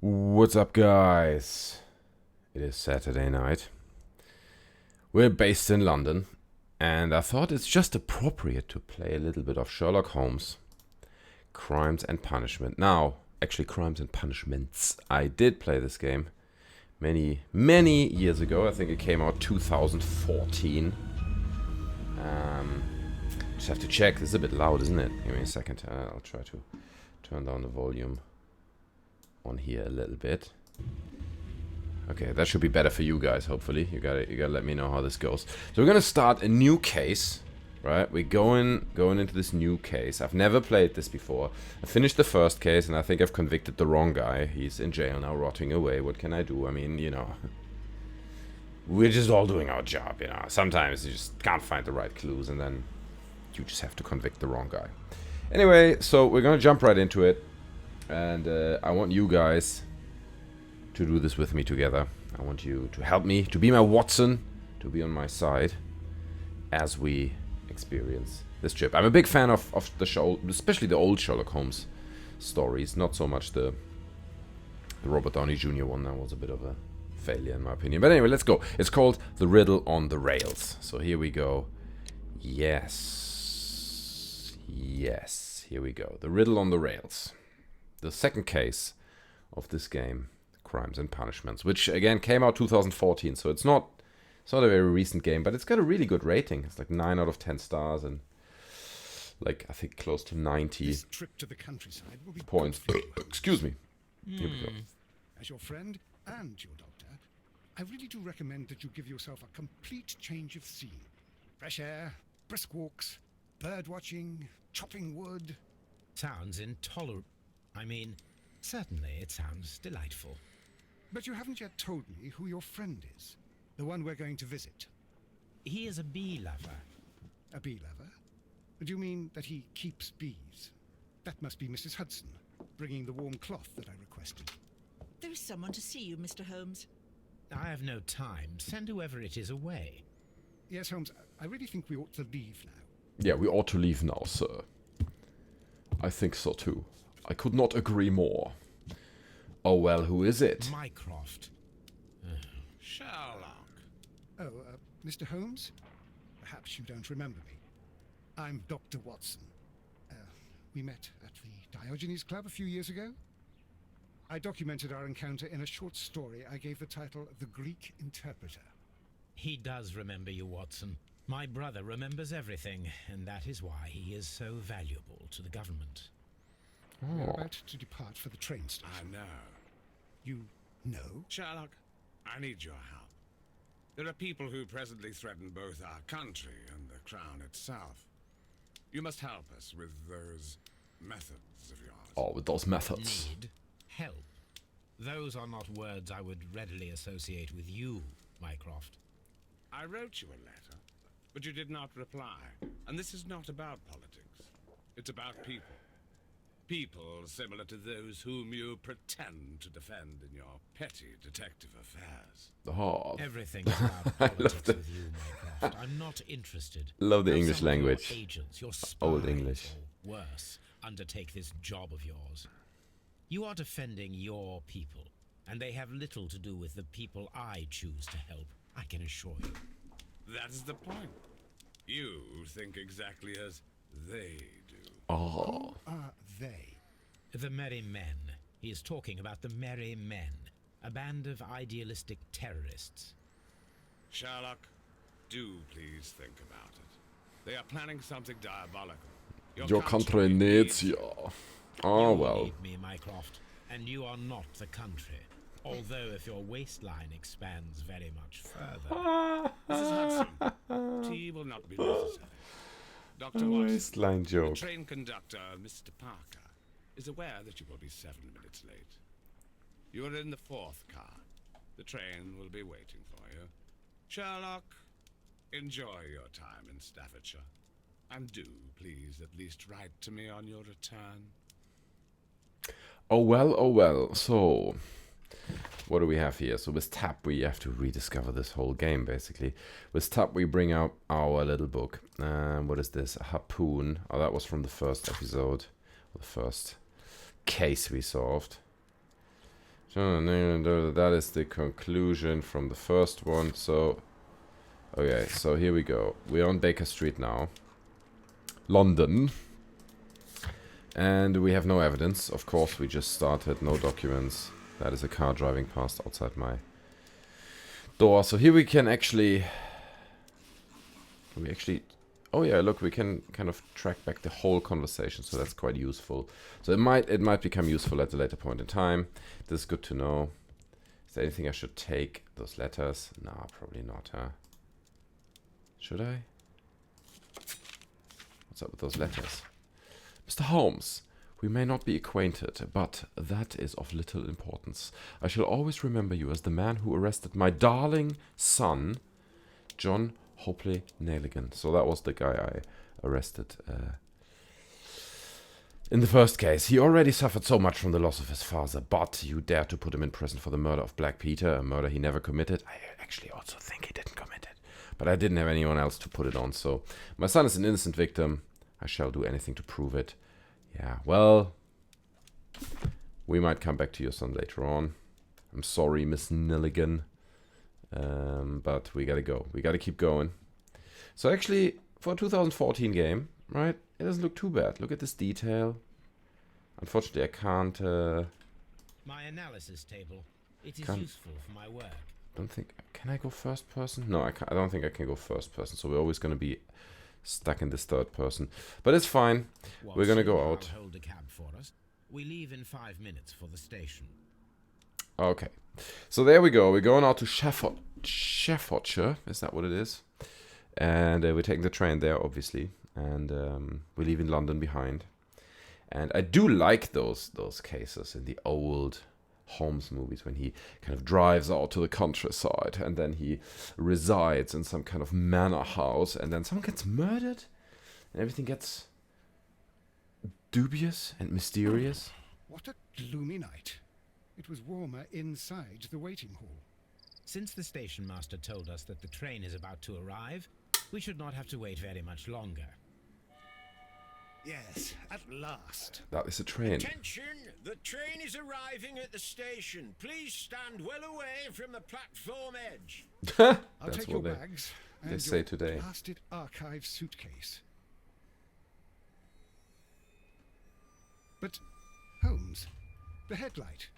What's up, guys? It is Saturday night. We're based in London, and I thought it's just appropriate to play a little bit of Sherlock Holmes Crimes and Punishment. Now, actually, Crimes and Punishments. I did play this game many, many years ago. I think it came out 2014. Just have to check. This is a bit loud, isn't it? Give me a second. I'll try to turn down the volume on here a little bit. Okay, that should be better for you guys, hopefully. You gotta let me know how this goes. So we're gonna start a new case, right? We're going into this new case. I've never played this before. I finished the first case, and I think I've convicted the wrong guy. He's in jail now, rotting away. What can I do? I mean, you know, we're just all doing our job, you know. Sometimes you just can't find the right clues, and then you just have to convict the wrong guy. Anyway, so we're gonna jump right into it. And I want you guys to do this with me together. I want you to help me, to be my Watson, to be on my side as we experience this trip. I'm a big fan of the show, especially the old Sherlock Holmes stories. Not so much the Robert Downey Jr. one. That was a bit of a failure in my opinion. But anyway, let's go. It's called The Riddle on the Rails. So here we go. Yes. Here we go. The Riddle on the Rails. The second case of this game, Crimes and Punishments, which again came out 2014, so it's not a very recent game, but it's got a really good rating. It's like 9 out of 10 stars and like I think close to 90 This trip to the countryside will be points. good for you. Excuse me. Here we go. As your friend and your doctor, I really do recommend that you give yourself a complete change of scene. Fresh air, brisk walks, bird watching, chopping wood. Sounds intolerable. I mean, certainly it sounds delightful. But you haven't yet told me who your friend is, the one we're going to visit. He is a bee lover. A bee lover? Do you mean that he keeps bees? That must be Mrs. Hudson, bringing the warm cloth that I requested. There is someone to see you, Mr. Holmes. I have no time. Send whoever it is away. Yes, Holmes, I really think we ought to leave now. Yeah, we ought to leave now, sir. I think so too. I could not agree more. Oh well, who is it? Mycroft. Sherlock. Oh, Mr. Holmes? Perhaps you don't remember me. I'm Dr. Watson. We met at the Diogenes Club a few years ago. I documented our encounter in a short story I gave the title The Greek Interpreter. He does remember you, Watson. My brother remembers everything, and that is why he is so valuable to the government. We're about to depart for the train station. I know. You know? Sherlock, I need your help. There are people who presently threaten both our country and the crown itself. You must help us with those methods of yours. Oh, with those methods. Need help. Those are not words I would readily associate with you, Mycroft. I wrote you a letter, but you did not reply. And this is not about politics. It's about people. People similar to those whom you pretend to defend in your petty detective affairs. Oh, Everything is about politics with you, Mycroft. I'm not interested. love the Have English some of your language. agents, your spies, Old English. or worse, undertake this job of yours. You are defending your people, and they have little to do with the people I choose to help, I can assure you. That's the point. You think exactly as they do. Oh. Are they? The Merry Men. He is talking about the Merry Men, a band of idealistic terrorists. Sherlock, do please think about it. They are planning something diabolical. Your country needs you. Oh, You well. need me, Mycroft, and you are not the country. Although if your waistline expands very much further. Mrs. Hudson, tea will not be necessary. Dr. Watson, Waistline the joke. train conductor, Mr. Parker, is aware that you will be 7 minutes late. You are in the 4th car. The train will be waiting for you. Sherlock, enjoy your time in Staffordshire. And do, please, at least write to me on your return. Oh well. So, what do we have here? So with Tab, we have to rediscover this whole game, basically. With Tab, we bring out our little book. What is this? A harpoon. Oh, that was from the first episode. The first case we solved. That is the conclusion from the first one. So, okay, so here we go. We're on Baker Street now. London. And we have no evidence. Of course, we just started. No documents. That is a car driving past outside my door. So here we can actually... Oh yeah, look, we can kind of track back the whole conversation, so that's quite useful. So it might become useful at a later point in time. This is good to know. Is there anything I should take? Those letters? Nah, probably not, huh? Should I? What's up with those letters? Mr. Holmes, we may not be acquainted, but that is of little importance. I shall always remember you as the man who arrested my darling son, John Hopley Neligan. So that was the guy I arrested in the first case. He already suffered so much from the loss of his father, but you dare to put him in prison for the murder of Black Peter, a murder he never committed. I actually also think he didn't commit it, but I didn't have anyone else to put it on. So my son is an innocent victim. I shall do anything to prove it. Yeah, well, we might come back to your son later on. I'm sorry, Miss Neligan. But we gotta go. We gotta keep going. So actually, for a 2014 game, right, it doesn't look too bad. Look at this detail. Unfortunately, I can't... My analysis table. It is Can't- useful for my work. don't think... Can I go first person? No, I don't think I can go first person. So we're always gonna be stuck in this third person. But it's fine. We're gonna go Watson, out. I'll hold a cab for us. We leave in 5 minutes for the station. Okay. So there we go. We're going out to Staffordshire. Is that what it is? And we're taking the train there, obviously. And we're leaving London behind. And I do like those cases in the old Holmes movies when he kind of drives out to the countryside and then he resides in some kind of manor house and then someone gets murdered and everything gets dubious and mysterious. What a gloomy night. It was warmer inside the waiting hall. Since the station master told us that the train is about to arrive, we should not have to wait very much longer. Yes, at last. That is a train. Attention! The train is arriving at the station. Please stand well away from the platform edge. I'll That's take your what bags they and say your today. blasted archive suitcase. But, Holmes, the headlight.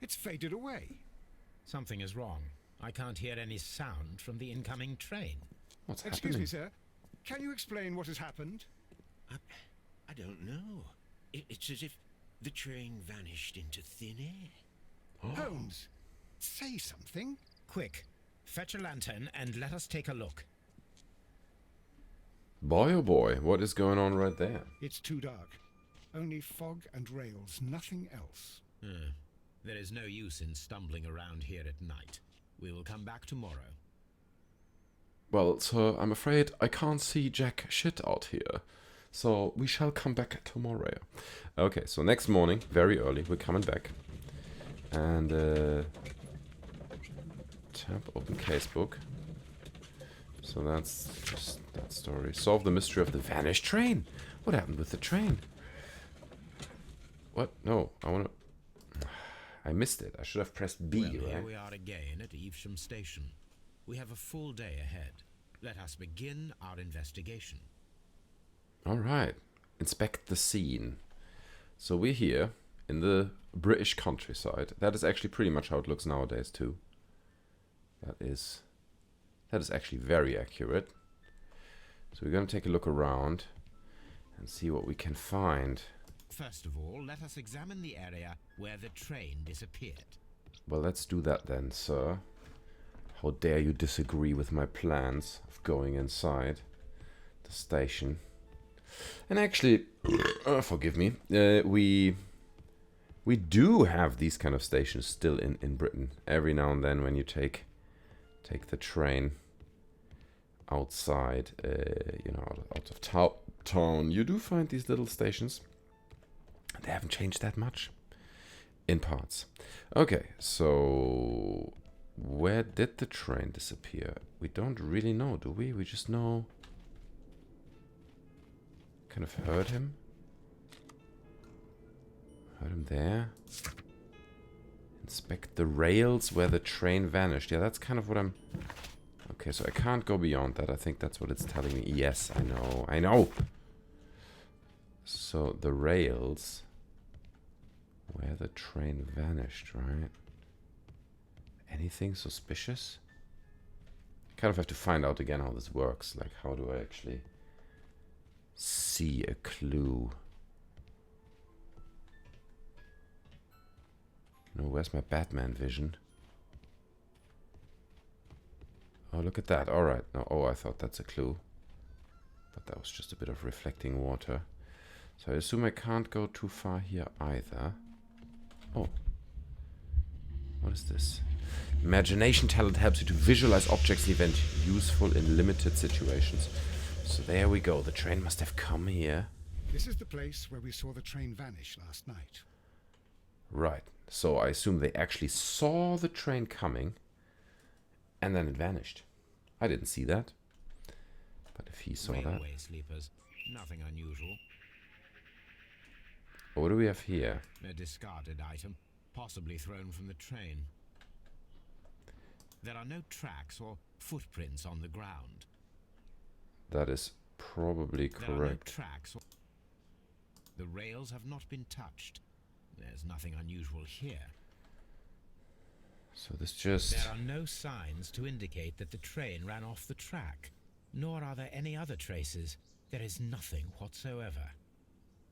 It's faded away. Something is wrong. I can't hear any sound from the incoming train. What's Excuse happening? me, sir. Can you explain what has happened? I don't know. It's as if the train vanished into thin air. Holmes, say something. Quick, fetch a lantern and let us take a look. Boy, oh boy, what is going on right there? It's too dark. Only fog and rails, nothing else. There is no use in stumbling around here at night. We will come back tomorrow. Well, sir, I'm afraid I can't see jack shit out here. So we shall come back tomorrow. Okay, so next morning, very early, we're coming back. And tab open casebook. So that's just that story. Solve the mystery of the vanished train. What happened with the train? What? No, I missed it. I should have pressed B, Well, here right? we are again at Evesham Station. We have a full day ahead. Let us begin our investigation. All right. Inspect the scene. So we're here in the British countryside. That is actually pretty much how it looks nowadays too. That is actually very accurate. So we're going to take a look around and see what we can find. First of all, let us examine the area where the train disappeared. Well, let's do that then, sir. How dare you disagree with my plans of going inside the station? And actually, forgive me, we do have these kind of stations still in Britain. Every now and then when you take the train outside, out of town, you do find these little stations. They haven't changed that much in parts. Okay, so where did the train disappear? We don't really know, do we? We just know... Kind of heard him. Heard him there. Inspect the rails where the train vanished. Yeah, that's kind of what I'm... Okay, so I can't go beyond that. I think that's what it's telling me. Yes, I know. I know! So, the rails where the train vanished, right? Anything suspicious? Kind of have to find out again how this works. Like, how do I actually see a clue? No, where's my Batman vision? Oh, look at that. Alright. No, oh, I thought that's a clue. But that was just a bit of reflecting water. So I assume I can't go too far here either. Oh. What is this? Imagination talent helps you to visualize objects and events useful in limited situations. So there we go. The train must have come here. This is the place where we saw the train vanish last night. Right. So I assume they actually saw the train coming and then it vanished. I didn't see that. But if he saw that... Railway sleepers. Nothing unusual. What do we have here? A discarded item, possibly thrown from the train. There are no tracks or footprints on the ground. That is probably correct. There are no tracks. The rails have not been touched. There's nothing unusual here. So this just... There are no signs to indicate that the train ran off the track, nor are there any other traces. There is nothing whatsoever.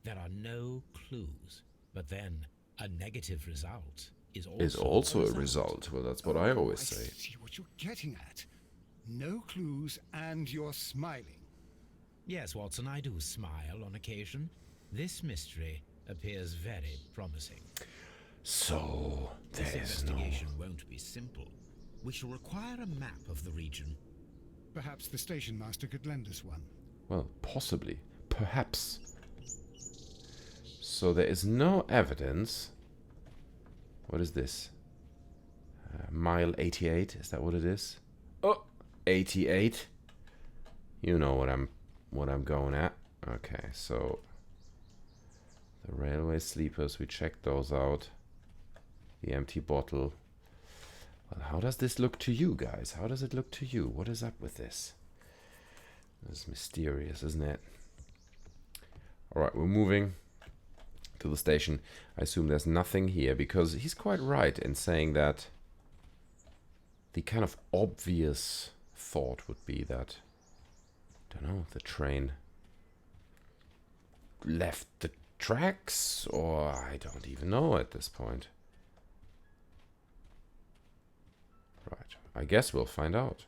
There are no clues. But then, a negative result is also a result. Well, that's what I always say. I see what you're getting at. No clues and you're smiling. Yes, Watson, I do smile on occasion. This mystery appears very promising. So, This there is no... investigation won't be simple. We shall require a map of the region. Perhaps the Stationmaster could lend us one. Well, possibly. Perhaps. So there is no evidence. What is this? Mile 88, is that what it is? Oh, 88. You know what I'm going at. Okay, so the railway sleepers, we checked those out. The empty bottle. Well, how does this look to you guys? How does it look to you? What is up with this? This is mysterious, isn't it? Alright, we're moving to the station. I assume there's nothing here, because he's quite right in saying that the kind of obvious thought would be that, I don't know, the train left the tracks, or I don't even know at this point. Right, I guess we'll find out.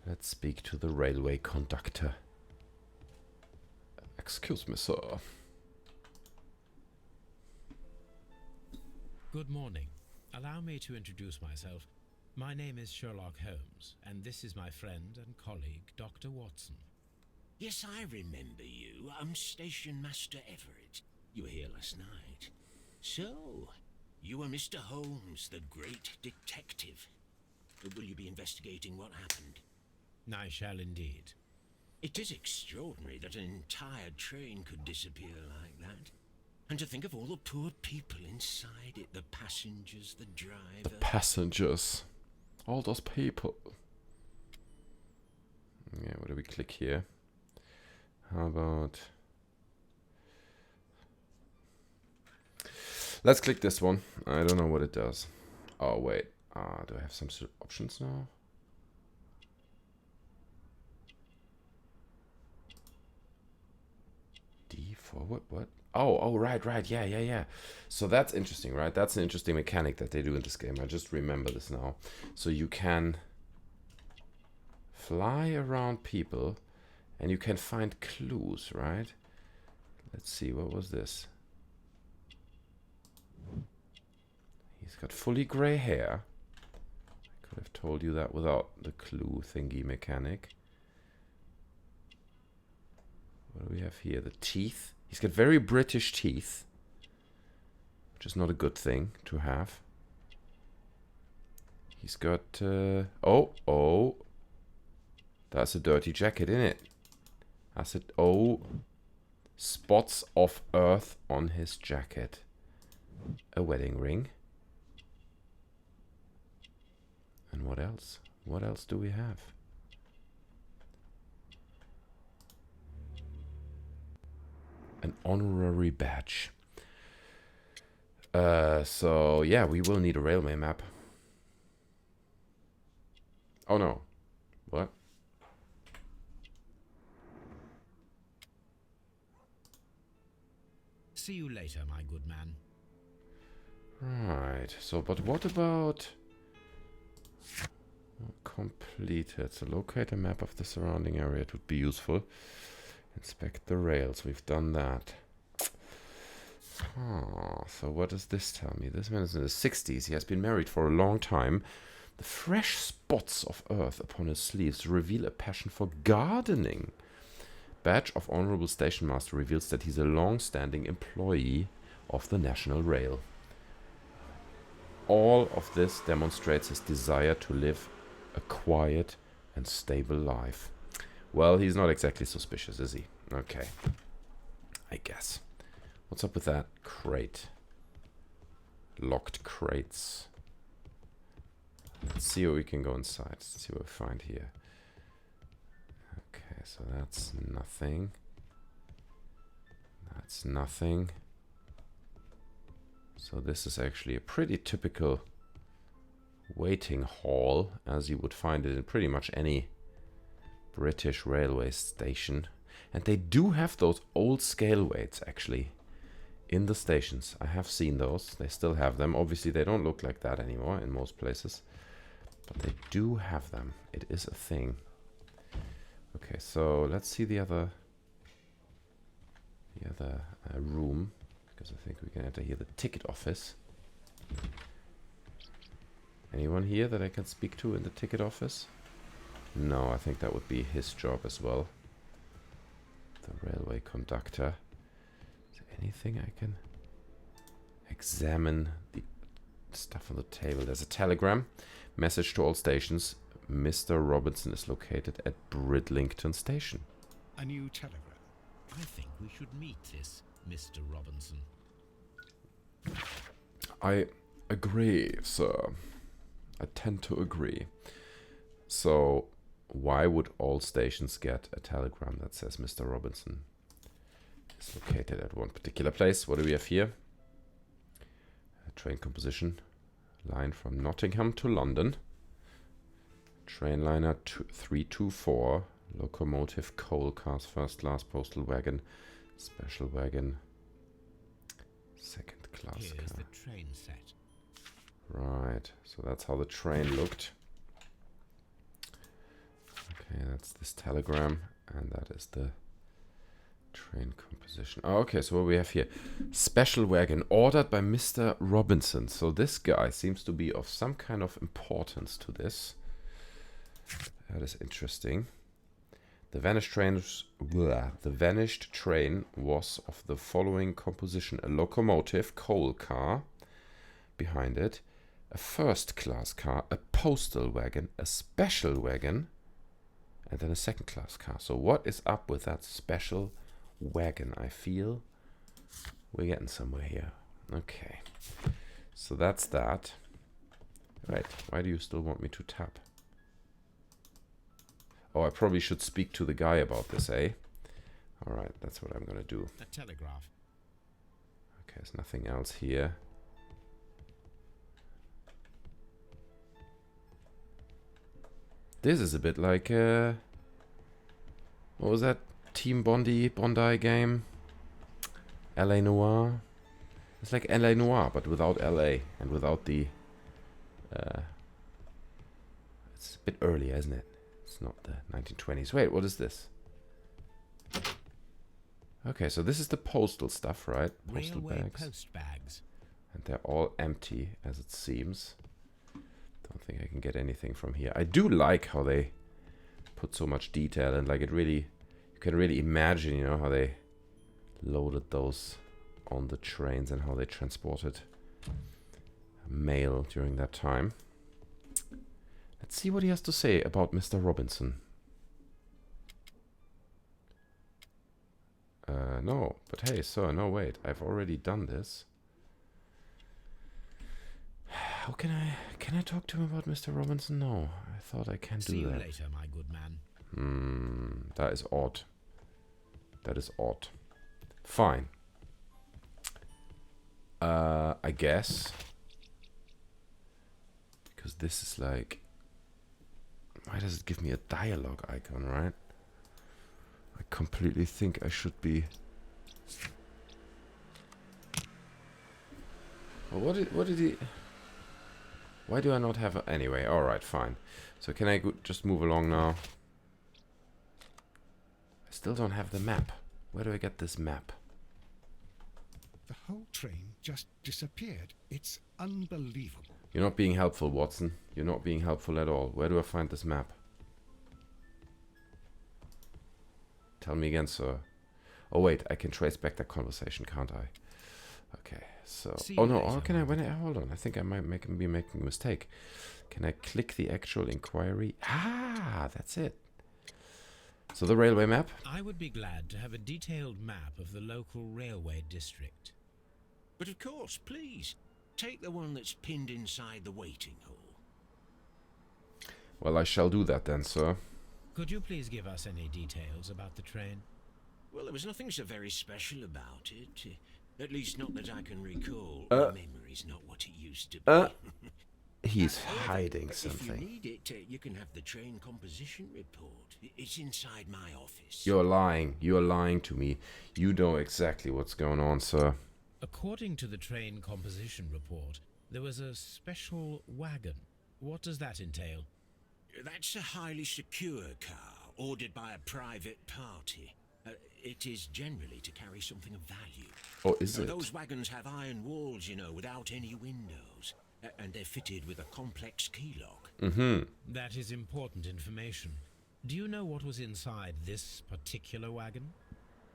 Let's speak to the railway conductor. Excuse me, sir. Good morning. Allow me to introduce myself. My name is Sherlock Holmes, and this is my friend and colleague, Dr. Watson. Yes, I remember you. I'm Stationmaster Everett. You were here last night. So, you are Mr. Holmes, the great detective. Will you be investigating what happened? I shall indeed. It is extraordinary that an entire train could disappear like that. And to think of all the poor people inside it, the passengers, the driver... The passengers. All those people. Yeah, what do we click here? How about... Let's click this one. I don't know what it does. Oh, wait. Do I have some sort of options now? D forward, what? Oh, right, yeah. So that's interesting, right? That's an interesting mechanic that they do in this game. I just remember this now. So you can fly around people and you can find clues, right? Let's see, what was this? He's got fully gray hair. I could have told you that without the clue thingy mechanic. What do we have here? The teeth. He's got very British teeth, which is not a good thing to have. He's got... oh, That's a dirty jacket, isn't it? I said, oh, spots of earth on his jacket. A wedding ring. And what else? What else do we have? An honorary badge. So yeah, we will need a railway map. Oh no. What? See you later, my good man. Right. So, but what about completed? So locate a map of the surrounding area. It would be useful. Inspect the rails. We've done that. So what does this tell me? This man is in the 60s. He has been married for a long time. The fresh spots of earth upon his sleeves reveal a passion for gardening. Badge of Honorable Stationmaster reveals that he's a long-standing employee of the National Rail. All of this demonstrates his desire to live a quiet and stable life. Well, he's not exactly suspicious, is he? Okay. I guess. What's up with that crate? Locked crates. Let's see what we can go inside. Let's see what we find here. Okay, so that's nothing. That's nothing. So this is actually a pretty typical waiting hall, as you would find it in pretty much any British railway station. And they do have those old scale weights, actually, in the stations. I have seen those. They still have them. Obviously, they don't look like that anymore in most places. But they do have them. It is a thing. Okay, so let's see the other room, because I think we can enter here, the ticket office. Anyone here that I can speak to in the ticket office? No, I think that would be his job as well. The railway conductor. Is there anything I can examine? The stuff on the table. There's a telegram. Message to all stations. Mr. Robinson is located at Bridlington Station. A new telegram. I think we should meet this Mr. Robinson. I agree, sir. I tend to agree. So, why would all stations get a telegram that says Mr. Robinson is located at one particular place? What do we have here? A train composition. Line from Nottingham to London. Train liner 324. Locomotive, coal cars, first class, postal wagon, special wagon, second class Here's car. the train set. Right, so that's how the train looked. Okay, that's this telegram, and that is the train composition. Oh, okay, so what we have here. Special wagon, ordered by Mr. Robinson. So this guy seems to be of some kind of importance to this. That is interesting. The vanished train was of the following composition: a locomotive, coal car behind it, a first class car, a postal wagon, a special wagon, and then a second class car. So what is up with that special wagon? I feel we're getting somewhere here. Okay, so that's that. Right, why do you still want me to tap? Oh, I probably should speak to the guy about this, eh? Alright, that's what I'm gonna do. A telegraph. Okay, there's nothing else here. This is a bit like, what was that Team Bondi game? LA Noire? It's like LA Noire, but without LA and without the... it's a bit earlier, isn't it? It's not the 1920s. Wait, what is this? Okay, so this is the postal stuff, right? Postal Railway bags. post bags. And they're all empty, as it seems. Don't think I can get anything from here. I do like how they put so much detail, and like it really... You can really imagine, you know, how they loaded those on the trains and how they transported mail during that time. Let's see what he has to say about Mr. Robinson. No, but hey, sir, no, wait. I've already done this. How can I talk to him about Mr. Robinson? No, I thought I can't do that. See you later, my good man. That is odd. That is odd. Fine. I guess. Because this is like... Why does it give me a dialogue icon, right? I completely think I should be... Well, what did he... Why do I not have... Anyway, alright, fine. So can I just move along now? I still don't have the map. Where do I get this map? The whole train just disappeared. It's unbelievable. You're not being helpful, Watson. You're not being helpful at all. Where do I find this map? Tell me again, sir. Oh wait, I can trace back that conversation, can't I? Okay, so... Oh no, how can I... Hold on, I think I might be making a mistake. Can I click the actual inquiry? Ah, that's it. So the railway map? I would be glad to have a detailed map of the local railway district. But of course, please. Take the one that's pinned inside the waiting hall. Well, I shall do that then, sir. Could you please give us any details about the train? Well, there was nothing so very special about it. At least not that I can recall. My memory's not what it used to be. He's However, hiding if something. you need it, you can have the train composition report. It's inside my office. You're lying. You're lying to me. You know exactly what's going on, sir. According to the train composition report, there was a special wagon. What does that entail? That's a highly secure car, ordered by a private party. It is generally to carry something of value. Oh, is it? Those wagons have iron walls, you know, without any windows. And they're fitted with a complex key lock. Mm-hmm. That is important information. Do you know what was inside this particular wagon?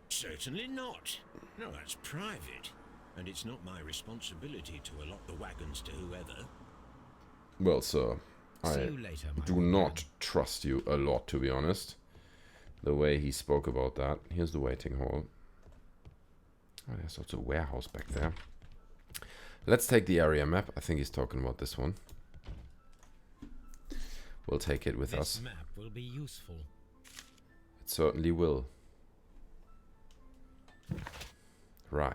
Certainly not. No, that's private. And it's not my responsibility to allot the wagons to whoever. Well, sir, See I you later, my do good not man. trust you a lot, to be honest. The way he spoke about that. Here's the waiting hall. Oh, there's also a warehouse back there. Let's take the area map. I think he's talking about this one. We'll take it with us. This map will be useful. It certainly will. Right.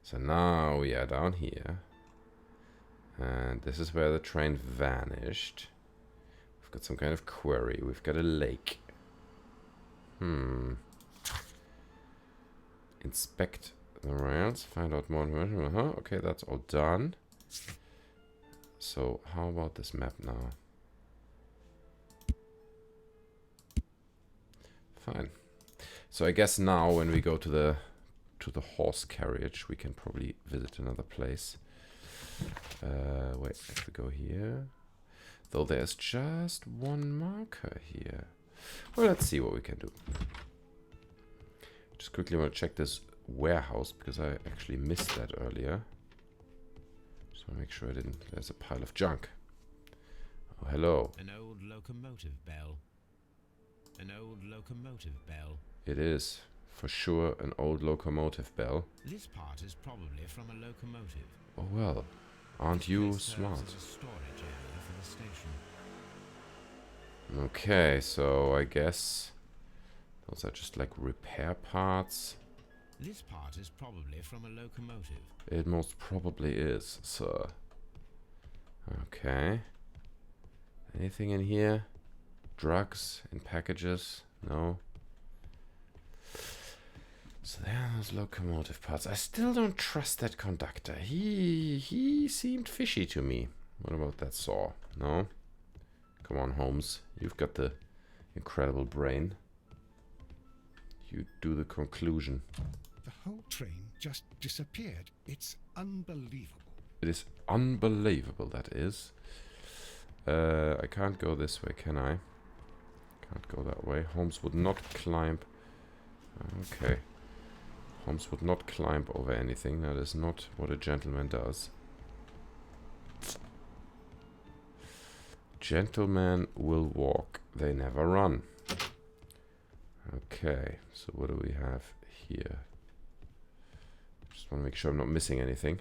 So now we are down here. And this is where the train vanished. We've got some kind of quarry. We've got a lake. Inspect the rails. Find out more information. Okay, that's all done. So how about this map now? Fine. So I guess now when we go to the horse carriage, we can probably visit another place. Wait, if we go here, though there's just one marker here. Well, let's see what we can do. Just quickly want to check this warehouse because I actually missed that earlier. Just want to make sure I didn't. There's a pile of junk. Oh, hello. An old locomotive bell. An old locomotive bell. It is for sure an old locomotive bell. This part is probably from a locomotive. Oh well, aren't you This serves smart? as a storage area for the station. Okay, so I guess those are just like repair parts. This part is probably from a locomotive. It most probably is, sir. Okay. Anything in here? Drugs in packages? No. So there are those locomotive parts. I still don't trust that conductor. He seemed fishy to me. What about that saw? No? Come on, Holmes. You've got the incredible brain. You do the conclusion. The whole train just disappeared. It's unbelievable. It is unbelievable, that is. I can't go this way, can I? Can't go that way. Holmes would not climb. Okay. Holmes would not climb over anything. That is not what a gentleman does. Gentlemen will walk. They never run. Okay. So what do we have here? Just want to make sure I'm not missing anything.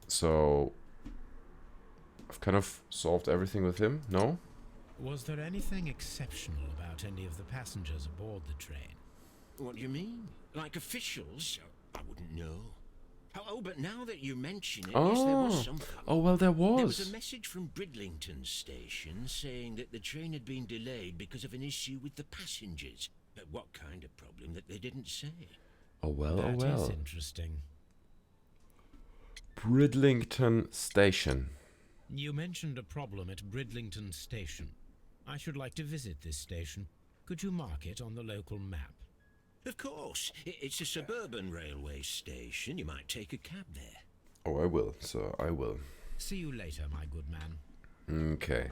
So I've kind of solved everything with him. No? Was there anything exceptional about any of the passengers aboard the train? What do you mean? Like officials? I wouldn't know. Oh, but now that you mention it, yes, there was something. Oh, well, there was. There was a message from Bridlington Station saying that the train had been delayed because of an issue with the passengers. But what kind of problem that they didn't say? Oh, well, That oh, well. is interesting. Bridlington Station. You mentioned a problem at Bridlington Station. I should like to visit this station. Could you mark it on the local map? Of course. It's a suburban railway station. You might take a cab there. Oh, I will. So I will. See you later, my good man. Okay.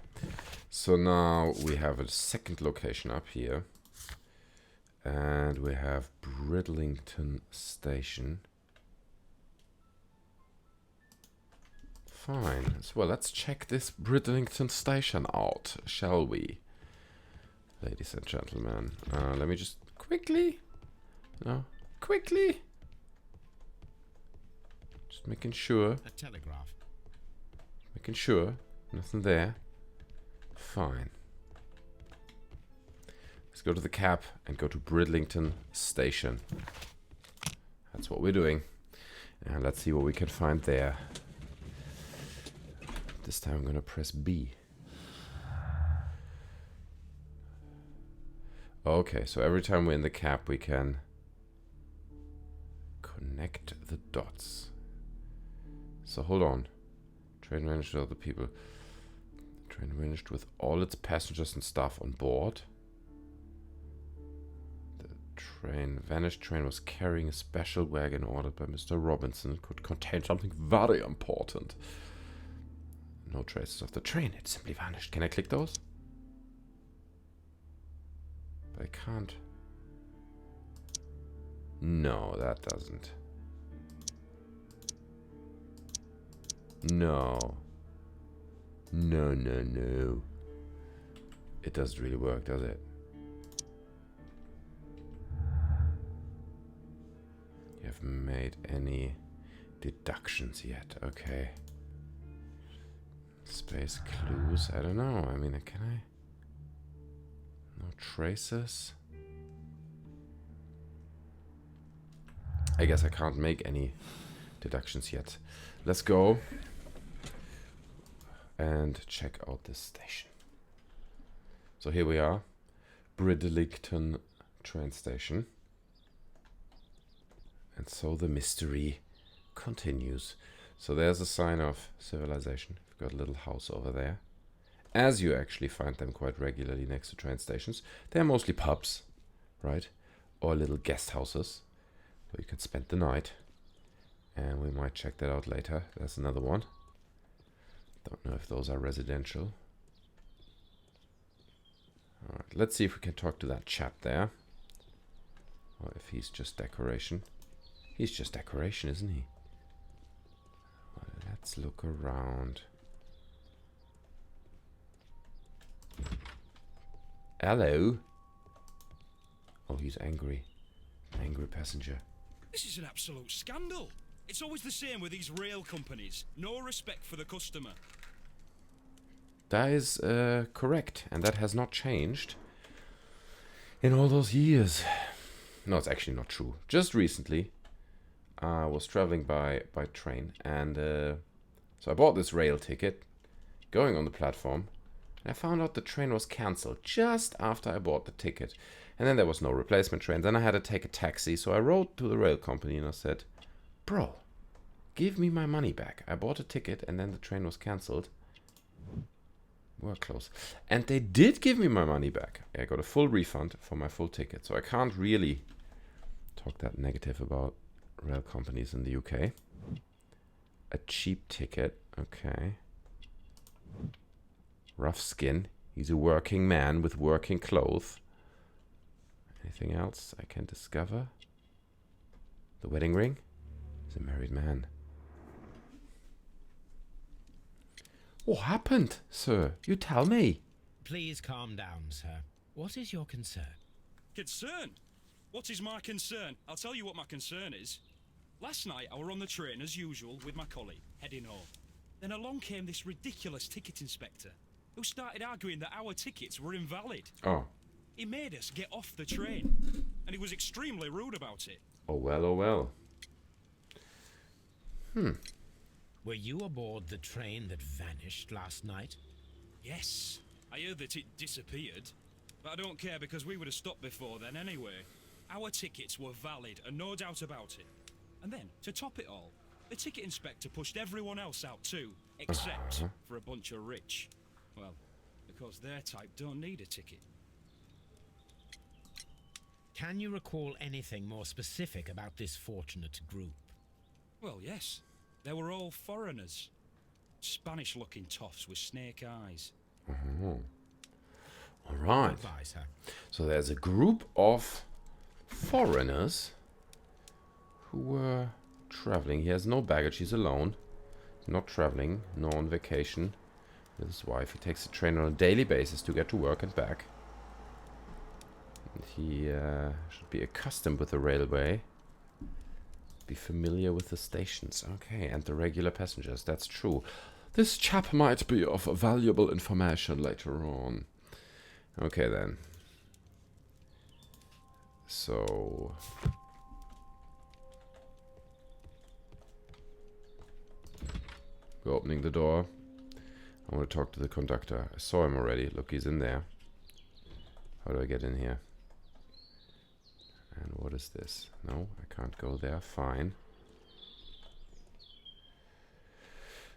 So now we have a second location up here. And we have Bridlington Station. Fine. So, well, let's check this Bridlington Station out, shall we? Ladies and gentlemen. Let me just quickly... No, quickly! Just making sure. A telegraph. Making sure. Nothing there. Fine. Let's go to the cab and go to Bridlington Station. That's what we're doing. And let's see what we can find there. This time I'm going to press B. Okay, so every time we're in the cab we can connect the dots. So hold on. Train vanished with other people. Train vanished with all its passengers and staff on board. Vanished train was carrying a special wagon ordered by Mr. Robinson. It could contain something very important. No traces of the train. It simply vanished. Can I click those? But I can't. No, that doesn't. No. No, no, no. It doesn't really work, does it? You haven't made any deductions yet. Okay. Space clues. I don't know. I mean, can I? No traces. I guess I can't make any deductions yet. Let's go and check out this station. So here we are. Bridlington train station. And so the mystery continues. So there's a sign of civilization. We've got a little house over there. As you actually find them quite regularly next to train stations. They're mostly pubs, right? Or little guest houses where you can spend the night. And we might check that out later. There's another one. Don't know if those are residential. Alright, let's see if we can talk to that chap there. Or if he's just decoration. He's just decoration, isn't he? Well, let's look around. Hello. Oh, he's angry. Angry passenger. This is an absolute scandal. It's always the same with these rail companies. No respect for the customer. That is correct, and that has not changed in all those years. No, it's actually not true. Just recently, I was traveling by train, and so I bought this rail ticket, going on the platform, and I found out the train was cancelled just after I bought the ticket. And then there was no replacement train. Then I had to take a taxi, so I wrote to the rail company and I said, "Bro, give me my money back. I bought a ticket and then the train was cancelled." We're close. And they did give me my money back. I got a full refund for my full ticket. So I can't really talk that negative about rail companies in the UK. A cheap ticket. Okay. Rough skin. He's a working man with working clothes. Anything else I can discover? The wedding ring? He's a married man. What happened, sir? You tell me. Please calm down, sir. What is your concern? Concern? What is my concern? I'll tell you what my concern is. Last night I were on the train as usual with my colleague, heading home. Then along came this ridiculous ticket inspector, who started arguing that our tickets were invalid. Oh. He made us get off the train, and he was extremely rude about it. Oh well, oh well. Were you aboard the train that vanished last night? Yes, I heard that it disappeared, but I don't care because we would have stopped before then anyway. Our tickets were valid, and no doubt about it. And then, to top it all, the ticket inspector pushed everyone else out too, except for a bunch of rich. Well, because their type don't need a ticket. Can you recall anything more specific about this fortunate group? Well, yes. They were all foreigners. Spanish-looking toffs with snake eyes. All right. Advise her. So there's a group of foreigners who were traveling. He has no baggage. He's alone. Not traveling. No on vacation with his wife. He takes the train on a daily basis to get to work and back. And he should be accustomed with the railway. Be familiar with the stations. Okay, and the regular passengers. That's true. This chap might be of valuable information later on. Okay, then. So... we're opening the door. I want to talk to the conductor. I saw him already. Look, he's in there. How do I get in here? And what is this? No, I can't go there. Fine.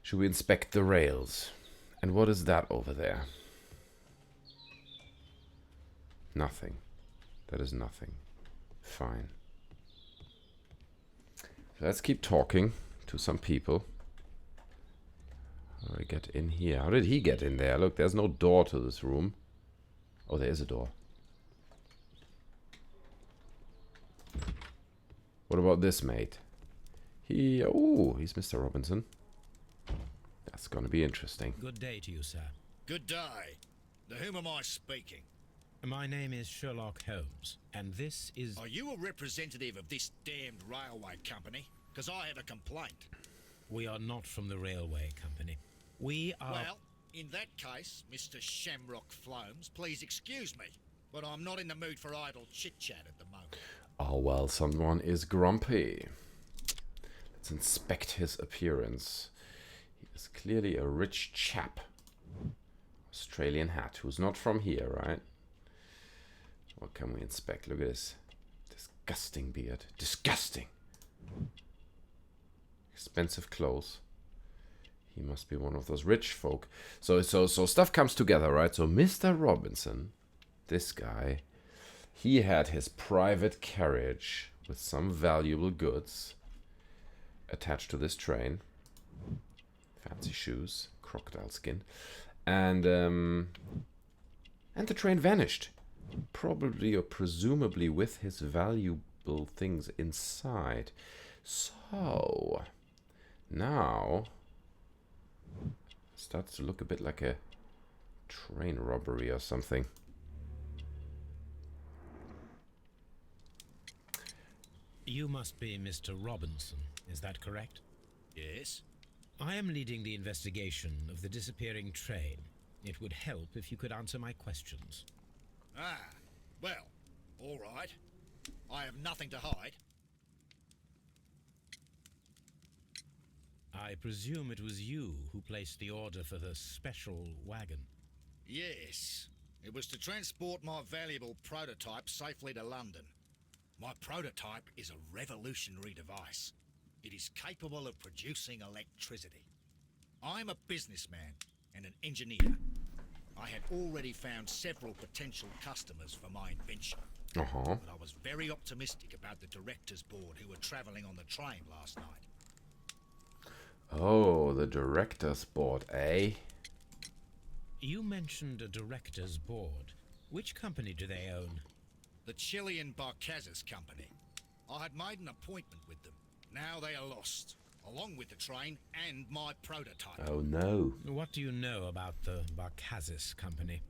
Should we inspect the rails? And what is that over there? Nothing. That is nothing. Fine. So let's keep talking to some people. How do I get in here? How did he get in there? Look, there's no door to this room. Oh, there is a door. What about this mate? Oh, he's Mr. Robinson. That's gonna be interesting. Good day to you, sir. Good day. To whom am I speaking? My name is Sherlock Holmes, and this is... Are you a representative of this damned railway company? Because I have a complaint. We are not from the railway company. We are... Well, in that case, Mr. Shamrock Flomes, please excuse me, but I'm not in the mood for idle chit-chat at the moment. Oh, well, someone is grumpy. Let's inspect his appearance. He is clearly a rich chap. Australian hat, who's not from here, right? What can we inspect? Look at this. Disgusting beard. Disgusting! Expensive clothes. He must be one of those rich folk. So stuff comes together, right? So Mr. Robinson, this guy, he had his private carriage with some valuable goods attached to this train. Fancy shoes, crocodile skin, and the train vanished, probably or presumably with his valuable things inside. So now starts to look a bit like a train robbery or something. You must be Mr. Robinson, is that correct? Yes? I am leading the investigation of the disappearing train. It would help if you could answer my questions. Ah, well, all right. I have nothing to hide. I presume it was you who placed the order for the special wagon. Yes. It was to transport my valuable prototype safely to London. My prototype is a revolutionary device. It is capable of producing electricity. I'm a businessman and an engineer. I had already found several potential customers for my invention. But I was very optimistic about the directors' board who were travelling on the train last night. Oh, the directors' board, eh? You mentioned a director's board. Which company do they own? The Chilean Barcazas Company. I had made an appointment with them. Now they are lost, along with the train and my prototype. Oh no. What do you know about the Barcazas Company?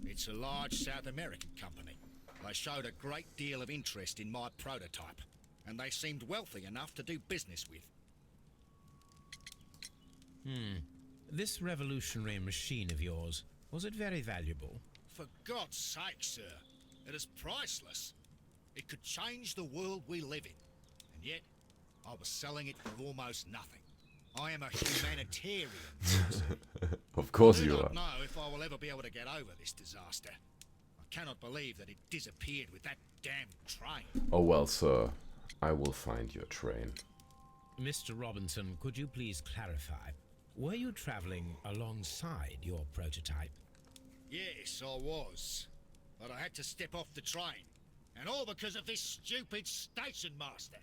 It's a large South American company. They showed a great deal of interest in my prototype, and they seemed wealthy enough to do business with. This revolutionary machine of yours, was it very valuable? For God's sake, sir, it is priceless. It could change the world we live in, and yet I was selling it for almost nothing. I am a humanitarian. Of course I do you not are. know if I will ever be able to get over this disaster. I cannot believe that it disappeared with that damn train. Oh well, sir. I will find your train. Mr. Robinson, could you please clarify? Were you traveling alongside your prototype? Yes, I was. But I had to step off the train. And all because of this stupid station master.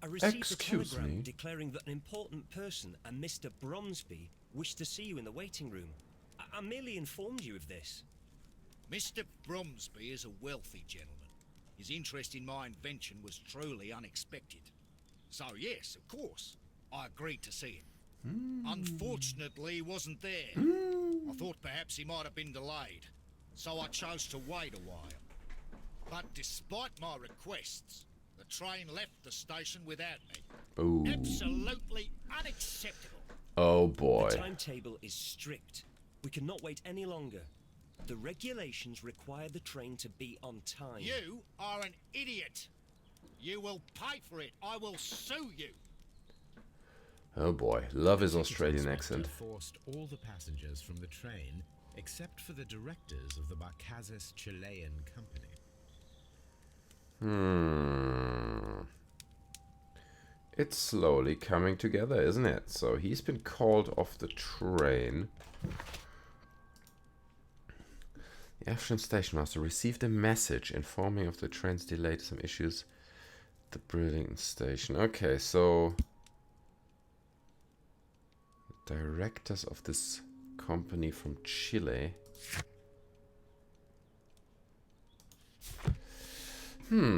I received a Excuse telegram me? declaring that an important person, a Mr. Bromsby, wished to see you in the waiting room. I merely informed you of this. Mr. Bromsby is a wealthy gentleman. His interest in my invention was truly unexpected. So yes, of course, I agreed to see him. Unfortunately, he wasn't there. I thought perhaps he might have been delayed, so I chose to wait a while. But despite my requests, the train left the station without me. Ooh. Absolutely unacceptable. Oh boy. The timetable is strict. We cannot wait any longer. The regulations require the train to be on time. You are an idiot. You will pay for it. I will sue you. Oh boy. Love his The Australian ticket accent. inspector forced all the passengers from the train, except for the directors of the Barcazes Chilean company. It's slowly coming together, isn't it? So he's been called off the train. The Evesham Stationmaster received a message informing of the train's delay to some issues at the Brilliant Station. Okay, so the directors of this company from Chile.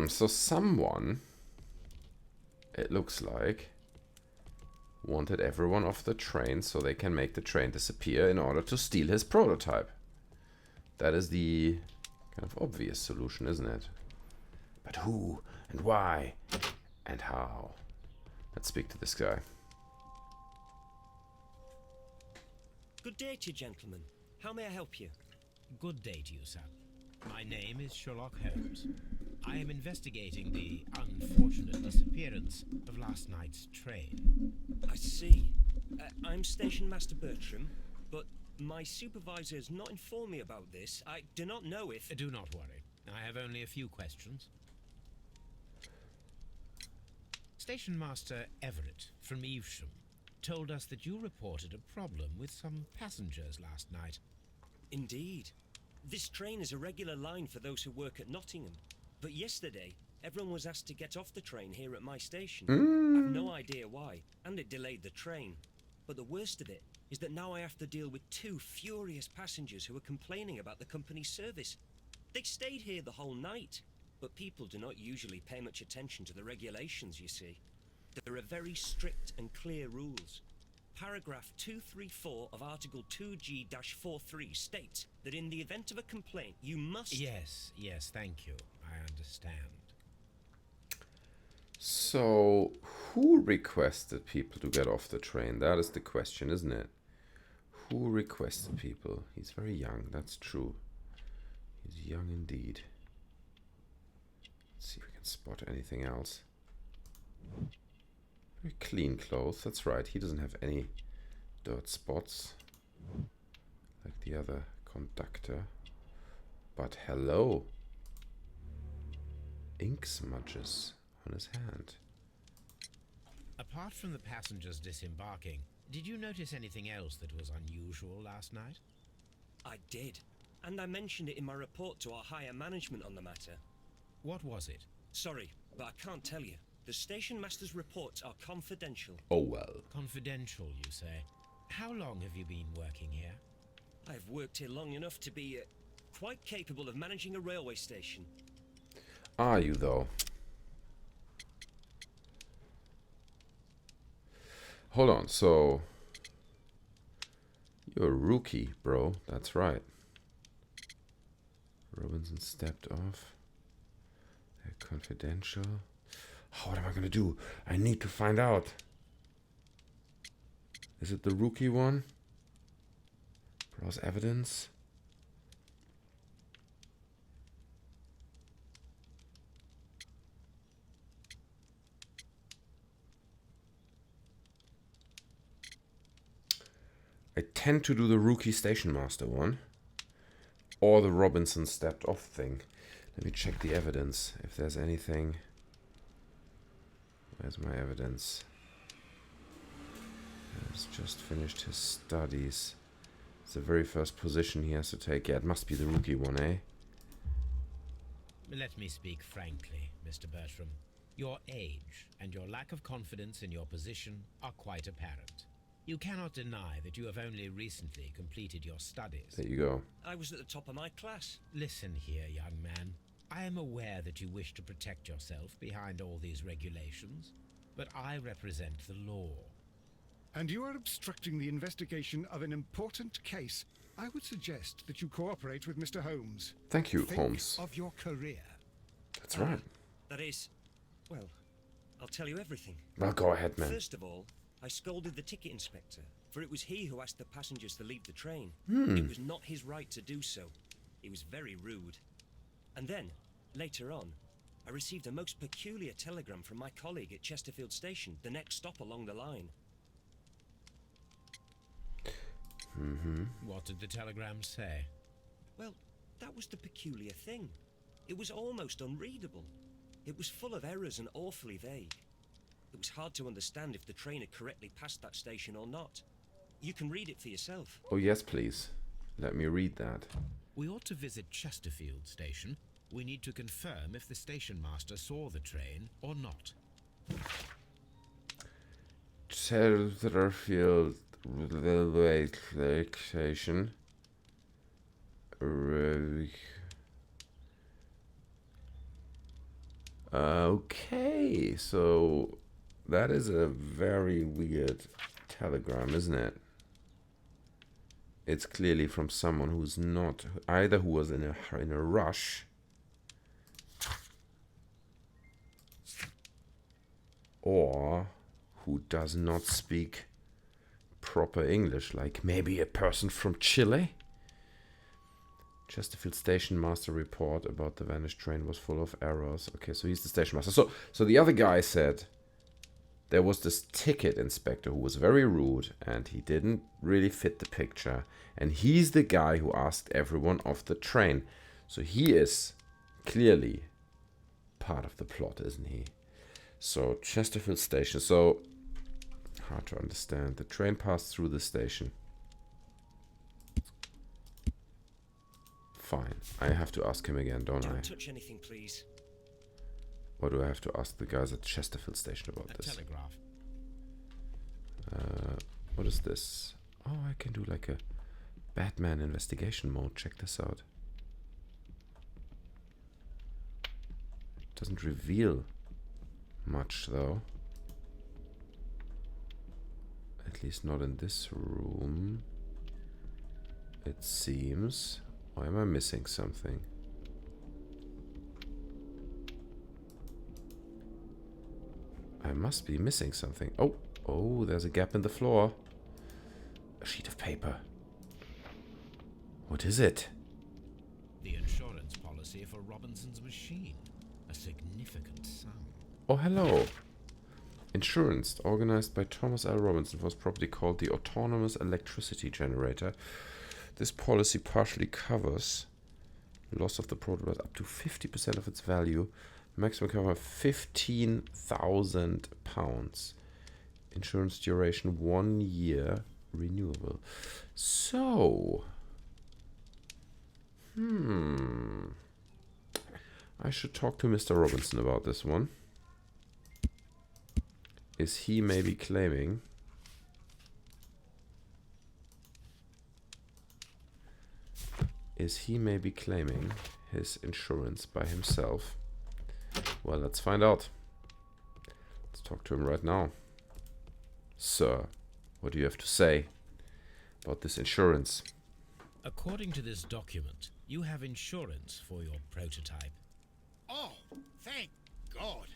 So someone, it looks like, wanted everyone off the train so they can make the train disappear in order to steal his prototype. That is the kind of obvious solution, isn't it? But who and why and how? Let's speak to this guy. Good day to you, gentlemen. How may I help you? Good day to you, sir. My name is Sherlock Holmes. I am investigating the unfortunate disappearance of last night's train. I see. I'm Stationmaster Bertram, but my supervisor has not informed me about this. I do not know if... Do not worry. I have only a few questions. Station Master Everett from Evesham told us that you reported a problem with some passengers last night. Indeed. This train is a regular line for those who work at Nottingham. But yesterday, everyone was asked to get off the train here at my station. I've no idea why, and it delayed the train. But the worst of it is that now I have to deal with two furious passengers who are complaining about the company's service. They stayed here the whole night, but people do not usually pay much attention to the regulations, you see. There are very strict and clear rules. Paragraph 234 of Article 2G-43 states that in the event of a complaint, you must... Yes, thank you. I understand. So, who requested people to get off the train? That is the question, isn't it? Who requested people? He's very young, that's true. He's young indeed. Let's see if we can spot anything else. Very clean clothes, that's right. He doesn't have any dirt spots like the other conductor. But hello. Ink smudges on his hand. Apart from the passengers disembarking, did you notice anything else that was unusual last night? I did, and I mentioned it in my report to our higher management on the matter. What was it? Sorry, but I can't tell you. The station master's reports are confidential. Oh well. Confidential, you say. How long have you been working here? I've worked here long enough to be quite capable of managing a railway station. Are you though? Hold on, so you're a rookie, bro. That's right. Robinson stepped off. They're confidential. Oh, what am I gonna do? I need to find out. Is it the rookie one? Browse evidence. I tend to do the rookie Stationmaster one. Or the Robinson stepped off thing. Let me check the evidence. If there's anything. Where's my evidence? He's just finished his studies. It's the very first position he has to take. Yeah, it must be the rookie one, eh? Let me speak frankly, Mr. Bertram. Your age and your lack of confidence in your position are quite apparent. You cannot deny that you have only recently completed your studies. There you go. I was at the top of my class. Listen here, young man. I am aware that you wish to protect yourself behind all these regulations, but I represent the law. And you are obstructing the investigation of an important case. I would suggest that you cooperate with Mr. Holmes. Thank you, Think Holmes. of your career. That's right. That is, well, I'll tell you everything. Well, go ahead, man. First of all, I scolded the ticket inspector, for it was he who asked the passengers to leave the train. It was not his right to do so. He was very rude. And then, later on, I received a most peculiar telegram from my colleague at Chesterfield Station, the next stop along the line. What did the telegram say? Well, that was the peculiar thing. It was almost unreadable. It was full of errors and awfully vague. It was hard to understand if the train had correctly passed that station or not. You can read it for yourself. Oh, yes, please. Let me read that. We ought to visit Chesterfield Station. We need to confirm if the station master saw the train or not. Chesterfield Railway Station. Okay, so that is a very weird telegram, isn't it? It's clearly from someone who's not either who was in a rush or who does not speak proper English, like maybe a person from Chile. Chesterfield Station Master report about the vanished train was full of errors. Okay, so he's the station master. So the other guy said there was this ticket inspector who was very rude and he didn't really fit the picture. And he's the guy who asked everyone off the train. So he is clearly part of the plot, isn't he? So Chesterfield Station. So hard to understand. The train passed through the station. Fine. I have to ask him again, don't I? Don't touch anything, please. Or do I have to ask the guys at Chesterfield Station about this? Telegraph. What is this? Oh, I can do like a Batman investigation mode. Check this out. Doesn't reveal much though. At least not in this room. It seems. Or am I missing something? I must be missing something. Oh, there's a gap in the floor. A sheet of paper. What is it? The insurance policy for Robinson's machine. A significant sum. Oh, hello. Insurance, organized by Thomas L. Robinson for his property called the Autonomous Electricity Generator. This policy partially covers loss of the product up to 50% of its value. Maximum cover £15,000. Insurance duration 1 year, renewable. So, I should talk to Mr. Robinson about this one. Is he maybe claiming his insurance by himself? Well, let's find out. Let's talk to him right now. Sir, what do you have to say about this insurance? According to this document, you have insurance for your prototype. Oh, Thank God.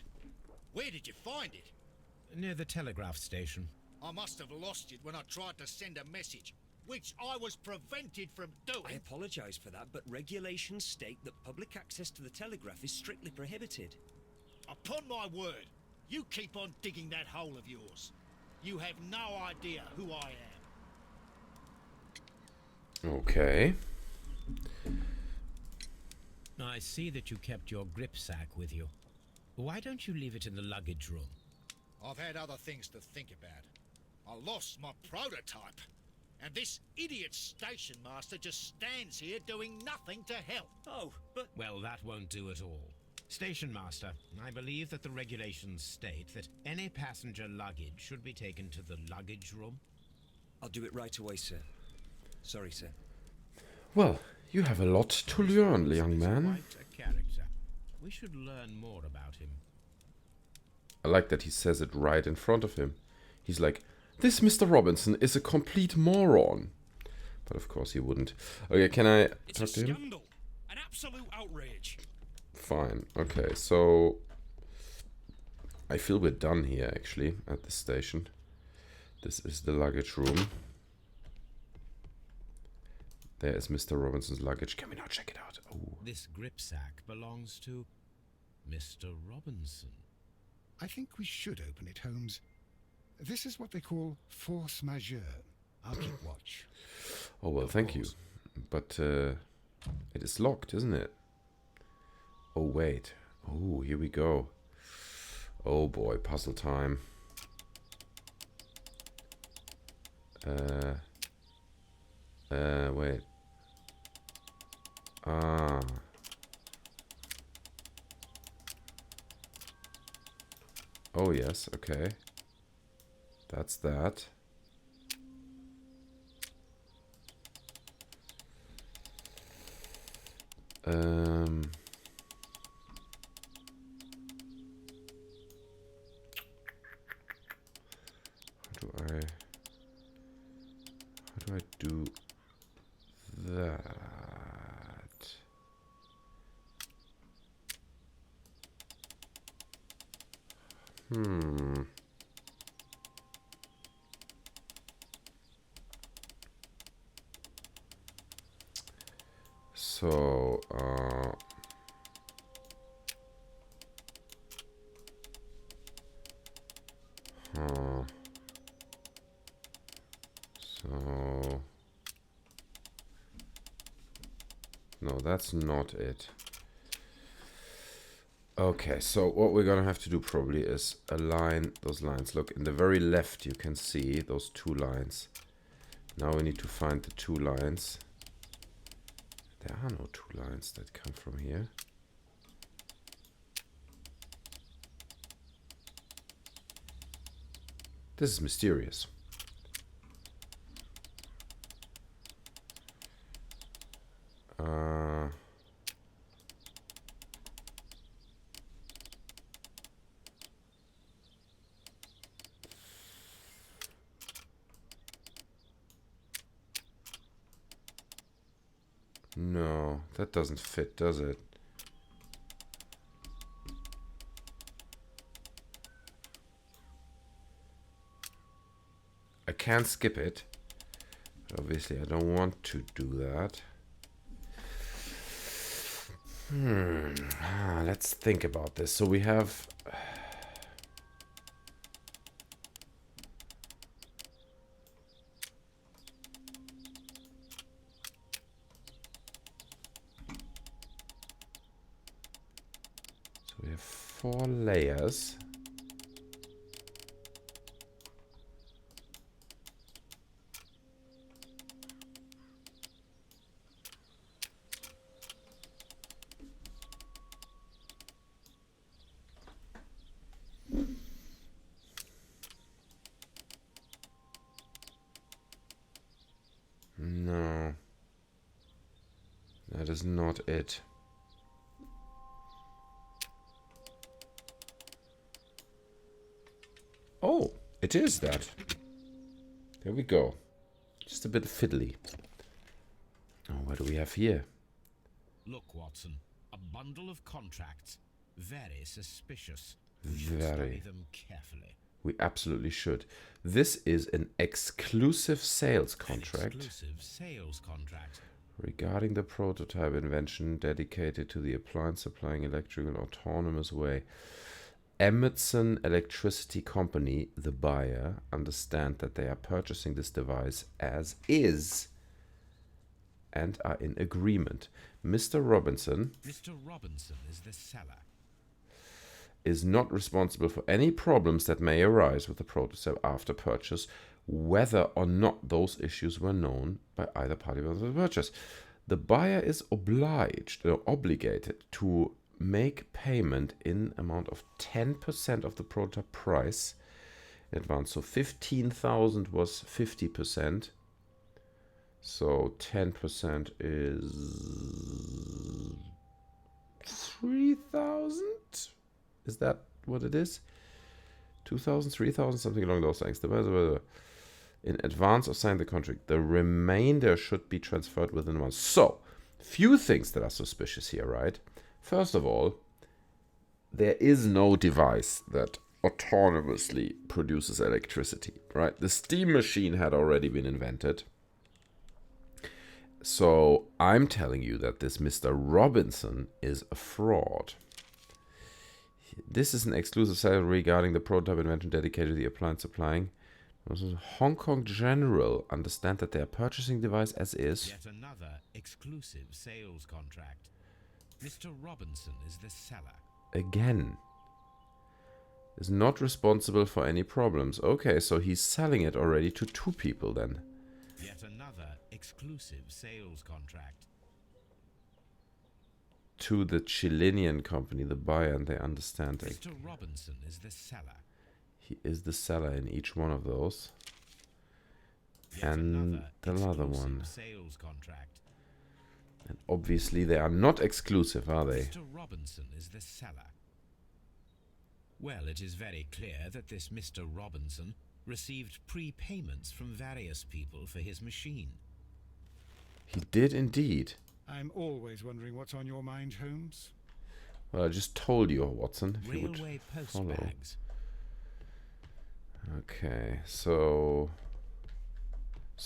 Where did you find it? Near the telegraph station. I must have lost it when I tried to send a message, which I was prevented from I doing. apologise for that, but regulations state that public access to the telegraph is strictly prohibited. Upon my word, you keep on digging that hole of yours. You have no idea who I am. Okay. I see that you kept your grip sack with you. Why don't you leave it in the luggage room? I've had other things to think about. I lost my prototype. And this idiot station master just stands here doing nothing to help. Oh, but Well, that won't do at all. Station Master, I believe that the regulations state that any passenger luggage should be taken to the luggage room. I'll do it right away, sir. Sorry, sir. Well, you have a lot to learn, young man. Quite a character. We should learn more about him. I like that he says it right in front of him. He's like, this Mr. Robinson is a complete moron. But of course he wouldn't. Okay, can I It's talk a to him? scandal. An absolute outrage. Fine. Okay, so I feel we're done here actually at the station. This is the luggage room. There is Mr. Robinson's luggage. Can we now check it out? Oh, This grip sack belongs to Mr. Robinson. I think we should open it, Holmes. This is what they call force majeure. I'll keep watch. oh well, thank you. But it is locked, isn't it? Oh wait. Oh, here we go. Oh boy, puzzle time. Wait. Ah. Oh yes, okay. That's that. How do I do that? So, So, no, that's not it. Okay, so what we're gonna have to do probably is align those lines. Look, in the very left you can see those two lines. Now we need to find the two lines. There are no two lines that come from here. This is mysterious. No, that doesn't fit, does it? I can't skip it. Obviously, I don't want to do that. Let's think about this. So we have... So we have 4 layers. No, that is not it. Oh, it is that. There we go. Just a bit fiddly. Oh, what do we have here? Look, Watson, a bundle of contracts. very suspicious. We should study them carefully. We absolutely should. This is an exclusive sales contract. An exclusive sales contract. Regarding the prototype invention dedicated to the appliance supplying electrical autonomous way. Emerson Electricity Company, the buyer, understand that they are purchasing this device as is and are in agreement. Mr. Robinson is the seller. Is not responsible for any problems that may arise with the prototype after purchase, whether or not those issues were known by either party of the purchase. The buyer is obliged or obligated to make payment in amount of 10% of the prototype price in advance. So 15,000 was 50%. So 10% is 3,000. Is that what it is? 2,000, 3,000, something along those lines. In advance of signing the contract. The remainder should be transferred within 1 month. So, few things that are suspicious here, right? First of all, there is no device that autonomously produces electricity, right? The steam machine had already been invented. So, I'm telling you that this Mr. Robinson is a fraud. This is an exclusive sale regarding the prototype invention dedicated to the appliance supplying. Hong Kong General understand that their purchasing device as is. Yet another exclusive sales contract. Mr. Robinson is the seller. Again. Is not responsible for any problems. Okay, so he's selling it already to 2 people then. Yet another exclusive sales contract. To the Chilean company, the buyer, and they understand it. Mr. Robinson is the seller. He is the seller in each one of those. Yet and the other one. Sales contract. And obviously they are not exclusive, are they? Mr. Robinson is the seller. Well, it is very clear that this Mr. Robinson received prepayments from various people for his machine. He did indeed. I'm always wondering what's on your mind, Holmes. Well, I just told you, Watson, if you Railway would post follow. bags. Okay, so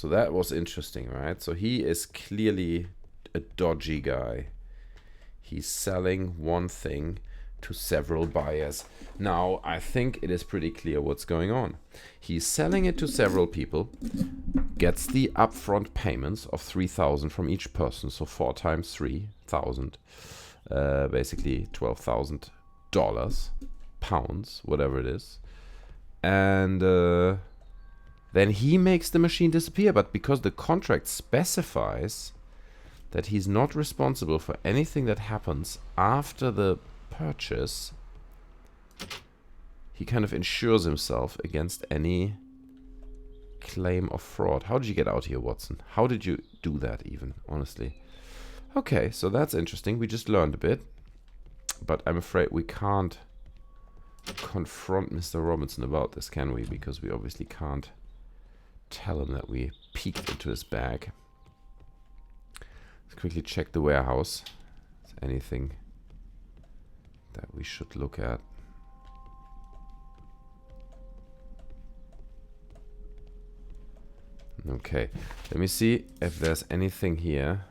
that was interesting, right? So he is clearly a dodgy guy. He's selling one thing to several buyers. Now, I think it is pretty clear what's going on. He's selling it to several people, gets the upfront payments of 3,000 from each person, so 4 times 3,000, basically $12,000, pounds, whatever it is. And then he makes the machine disappear, but because the contract specifies that he's not responsible for anything that happens after the purchase, he kind of insures himself against any claim of fraud. How did you get out here, Watson? How did you do that even, honestly? Okay, so that's interesting. We just learned a bit, but I'm afraid we can't confront Mr. Robinson about this, can we? Because we obviously can't tell him that we peeked into his bag. Let's quickly check the warehouse. Is there anything that we should look at? Okay, let me see if there's anything here.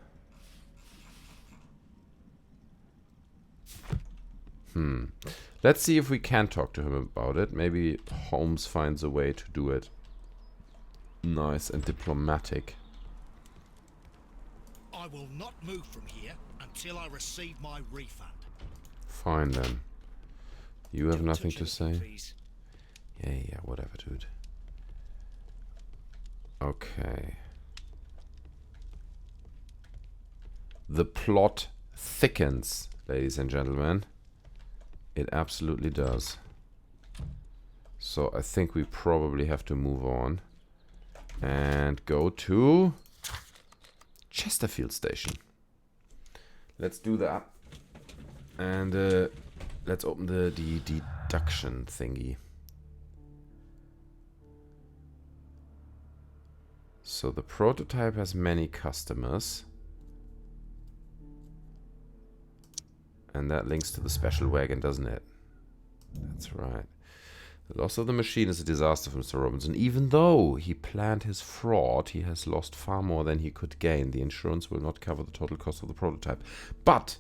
Let's see if we can talk to him about it. Maybe Holmes finds a way to do it nice and diplomatic. I will not move from here until I receive my refund. Fine then. You have Don't nothing touch to anything, say? please. Yeah, whatever, dude. Okay. The plot thickens, ladies and gentlemen. It absolutely does. So I think we probably have to move on and go to Chesterfield Station. Let's do that. And let's open the deduction thingy. So the prototype has many customers. And that links to the special wagon, doesn't it? That's right. The loss of the machine is a disaster for Mr. Robinson. Even though he planned his fraud, he has lost far more than he could gain. The insurance will not cover the total cost of the prototype. But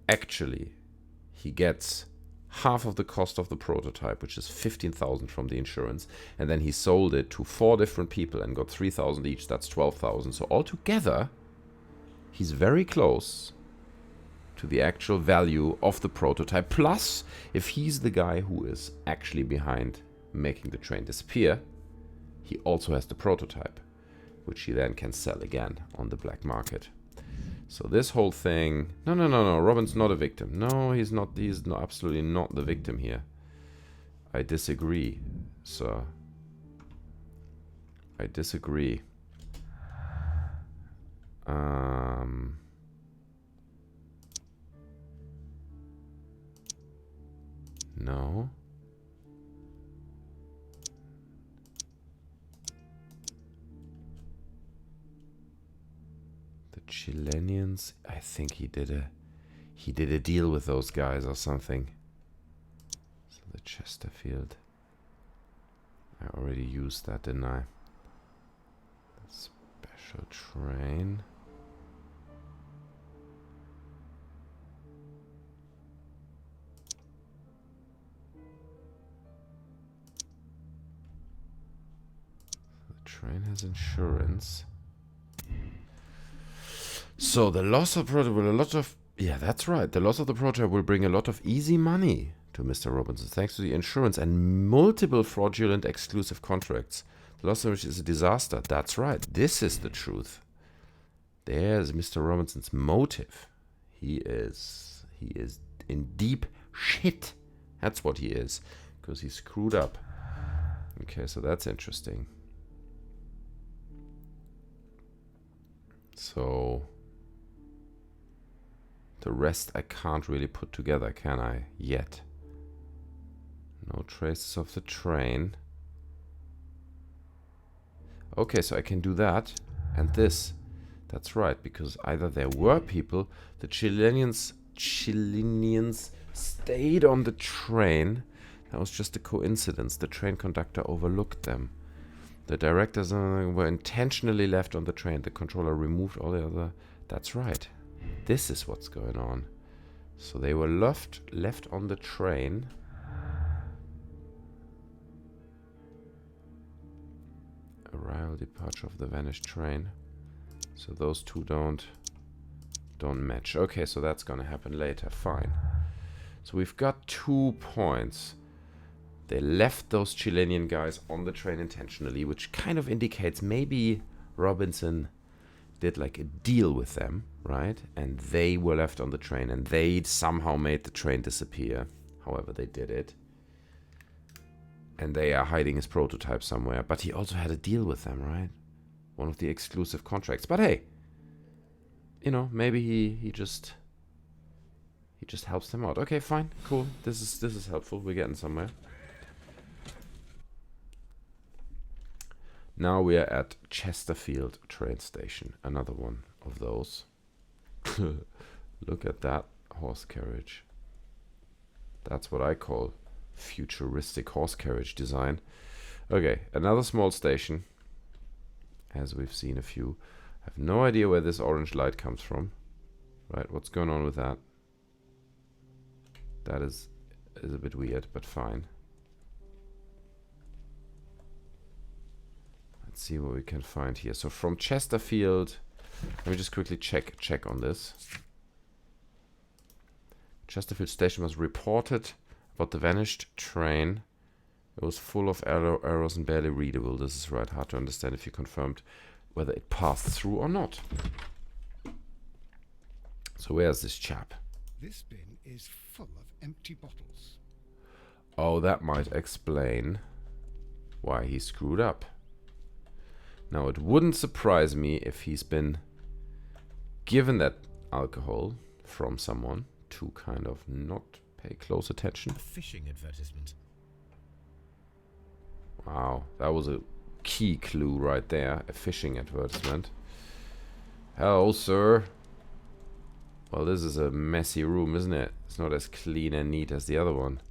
actually, he gets half of the cost of the prototype, which is 15,000 from the insurance, and then he sold it to 4 different people and got 3,000 each. That's 12,000. So altogether, he's very close to the actual value of the prototype. Plus, if he's the guy who is actually behind making the train disappear, he also has the prototype, which he then can sell again on the black market. So this whole thing... No, Robin's not a victim. No, he's not. He's not, absolutely not the victim here. I disagree, sir. I disagree. No. The Chileans, I think he did a deal with those guys or something. So the Chesterfield. I already used that, didn't I? The special train. Train has insurance. So the loss of prototype will a lot of... Yeah, that's right. The loss of the prototype will bring a lot of easy money to Mr. Robinson, thanks to the insurance and multiple fraudulent exclusive contracts. The loss of which is a disaster. That's right. This is the truth. There's Mr. Robinson's motive. He is in deep shit. That's what he is. Because he screwed up. Okay, so that's interesting. So the rest I can't really put together, can I? Yet. No traces of the train. Okay, so I can do that and this. That's right, because either there were people, the Chileans stayed on the train. That was just a coincidence. The train conductor overlooked them. The directors were intentionally left on the train. The controller removed all the other... That's right. This is what's going on. So they were left on the train. Arrival, departure of the vanished train. So those two don't match. Okay, so that's gonna happen later. Fine. So we've got 2 points. They left those Chilean guys on the train intentionally, which kind of indicates maybe Robinson did like a deal with them, right? And they were left on the train and they somehow made the train disappear. However they did it. And they are hiding his prototype somewhere. But he also had a deal with them, right? One of the exclusive contracts. But hey, you know, maybe he just helps them out. Okay, fine, cool. This is helpful. We're getting somewhere. Now we are at Chesterfield train station. Another one of those. Look at that horse carriage. That's what I call futuristic horse carriage design. Okay, another small station. As we've seen a few. I have no idea where this orange light comes from. Right, what's going on with that? That is a bit weird, but fine. Let's see what we can find here. So from Chesterfield, let me just quickly check on this. Chesterfield Station was reported about the vanished train. It was full of errors and barely readable. This is right, hard to understand if you confirmed whether it passed through or not. So where's this chap? This bin is full of empty bottles. Oh, that might explain why he screwed up. Now, it wouldn't surprise me if he's been given that alcohol from someone to kind of not pay close attention. A fishing advertisement. Wow, that was a key clue right there. A fishing advertisement. Hello, sir. Well, this is a messy room, isn't it? It's not as clean and neat as the other one.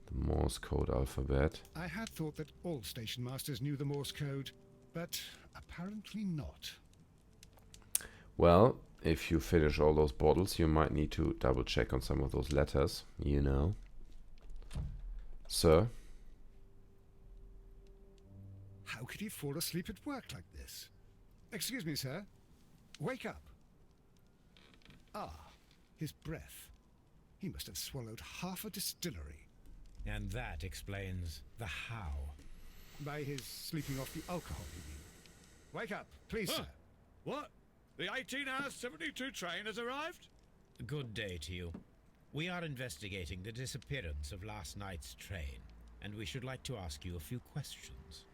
The Morse code alphabet. I had thought that all station masters knew the Morse code, but apparently not. Well, if you finish all those bottles, you might need to double check on some of those letters, you know. Sir? How could he fall asleep at work like this? Excuse me, sir. Wake up. Ah, his breath. He must have swallowed half a distillery. And that explains the how. By his sleeping off the alcohol, you mean? Wake up, please, Huh? sir. What? The 18-hour 72 train has arrived? Good day to you. We are investigating the disappearance of last night's train, and we should like to ask you a few questions.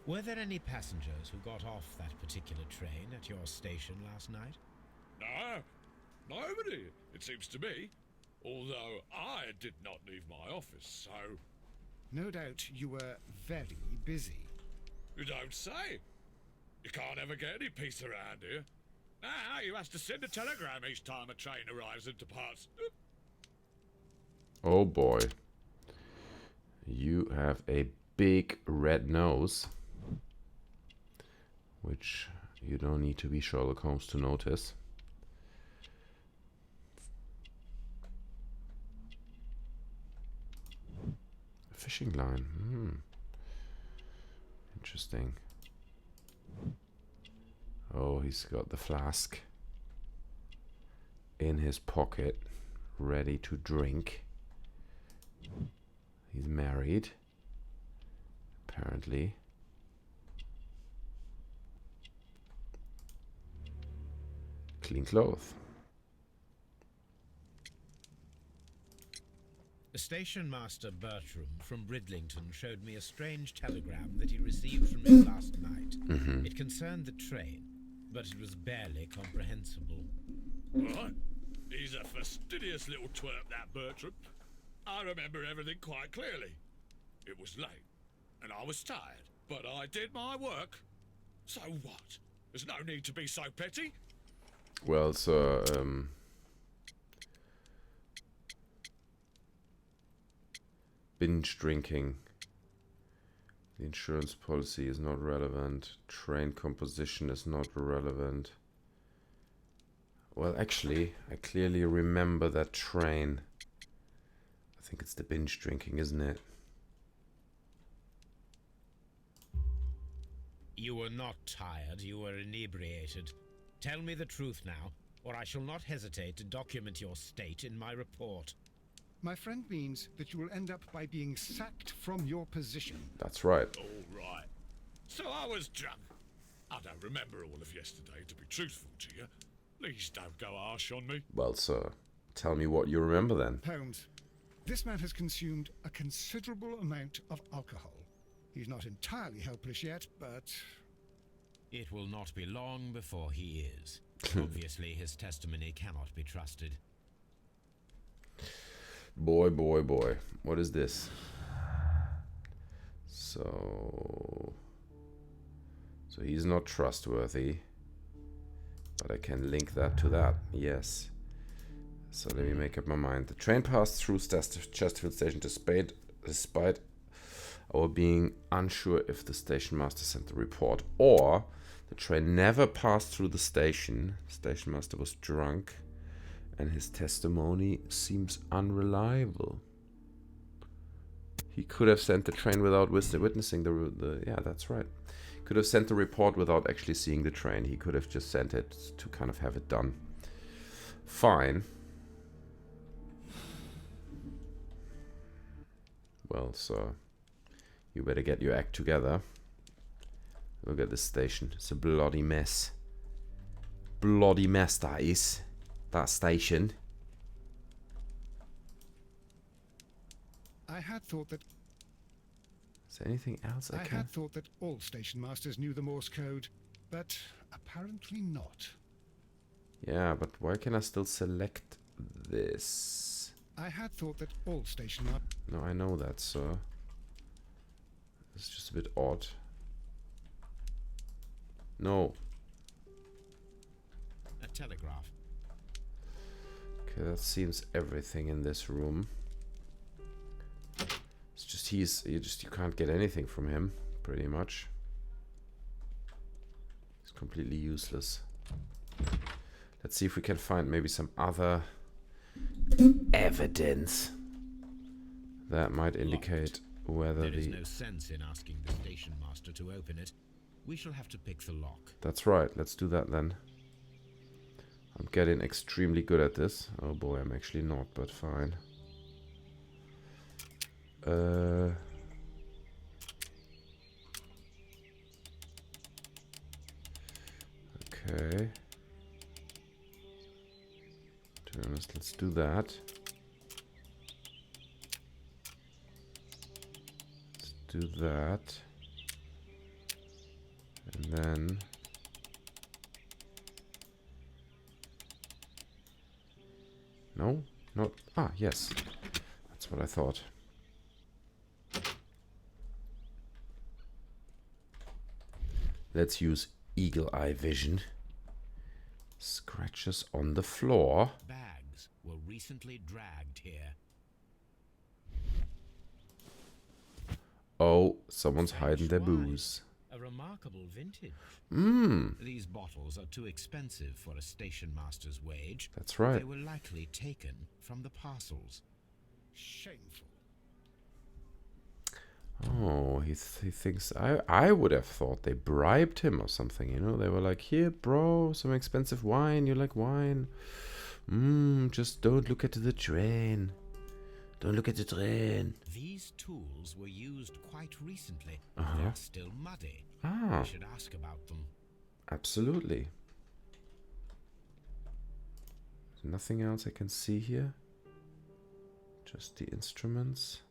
Were there any passengers who got off that particular train at your station last night? No, nobody, it seems to me. Although I did not leave my office, so... No doubt you were very busy. You don't say. You can't ever get any peace around here. Now you have to send a telegram each time a train arrives and departs. Oh boy. You have a big red nose. Which you don't need to be Sherlock Holmes to notice. A fishing line. Interesting. Oh, he's got the flask in his pocket, ready to drink. He's married, apparently. Clean clothes. Stationmaster Bertram from Bridlington showed me a strange telegram that he received from me last night. It concerned the train, but it was barely comprehensible. What? He's a fastidious little twerp, that Bertram. I remember everything quite clearly. It was late, and I was tired, but I did my work. So what? There's no need to be so petty. Well, sir, binge drinking. The insurance policy is not relevant. Train composition is not relevant. Well, actually, I clearly remember that train. I think it's the binge drinking, isn't it? You were not tired, you were inebriated. Tell me the truth now, or I shall not hesitate to document your state in my report. My friend means that you will end up by being sacked from your position. That's right. All right. So I was drunk. I don't remember all of yesterday, to be truthful to you. Please don't go harsh on me. Well, sir, tell me what you remember then. Holmes, this man has consumed a considerable amount of alcohol. He's not entirely helpless yet, but... It will not be long before he is. Obviously, his testimony cannot be trusted. Boy, boy, boy. What is this? So he's not trustworthy. But I can link that to that. Yes. So let me make up my mind. The train passed through Chesterfield Station despite our being unsure if the station master sent the report, or the train never passed through the station. Station master was drunk, and his testimony seems unreliable. He could have sent the train without witnessing the yeah, that's right. Could have sent the report without actually seeing the train. He could have just sent it to kind of have it done. Fine. Well, so you better get your act together. Look at this station. It's a bloody mess. Bloody mess that is. That station. I had thought that... Is there anything else I can... had thought that all station masters knew the Morse code, but apparently not. Yeah, but why can I still select this? I had thought that all station masters... No, I know that, sir. It's just a bit odd. No. telegraph. Okay, that seems everything in this room. It's just you can't get anything from him, pretty much. It's completely useless. Let's see if we can find maybe some other evidence that might indicate whether There is no sense in asking the station master to open it. We shall have to pick the lock. That's right. Let's do that then. I'm getting extremely good at this. Oh boy, I'm actually not, but fine. Okay. To be honest, let's do that. Let's do that. And then... No? No. Ah, yes. That's what I thought. Let's use eagle eye vision. Scratches on the floor. Bags were recently dragged here. Oh, someone's French hiding their wine. booze. A remarkable vintage. Mmm. These bottles are too expensive for a station master's wage. That's right. They were likely taken from the parcels. Shameful. Oh, he thinks... I would have thought they bribed him or something, you know? They were like, here, bro, some expensive wine. You like wine? Just don't look at the train. Don't look at the train. These tools were used quite recently. Uh-huh. They are still muddy. Ah. We should ask about them. Absolutely. There's nothing else I can see here. Just the instruments.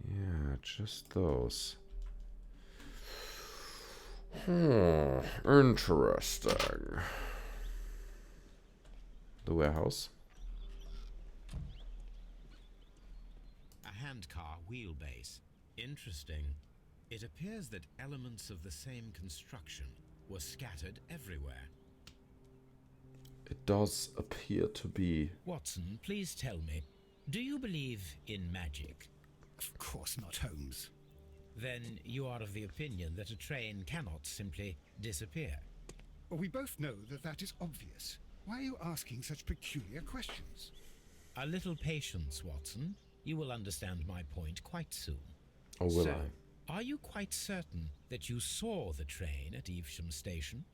Yeah, just those. Interesting. The warehouse. A handcar wheelbase. Interesting. It appears that elements of the same construction were scattered everywhere. It does appear to be. Watson, please tell me, do you believe in magic? Of course not, Holmes. Then you are of the opinion that a train cannot simply disappear. Well, we both know that that is obvious. Why are you asking such peculiar questions? A little patience, Watson. You will understand my point quite soon. Oh, will So, I? are you quite certain that you saw the train at Evesham Station?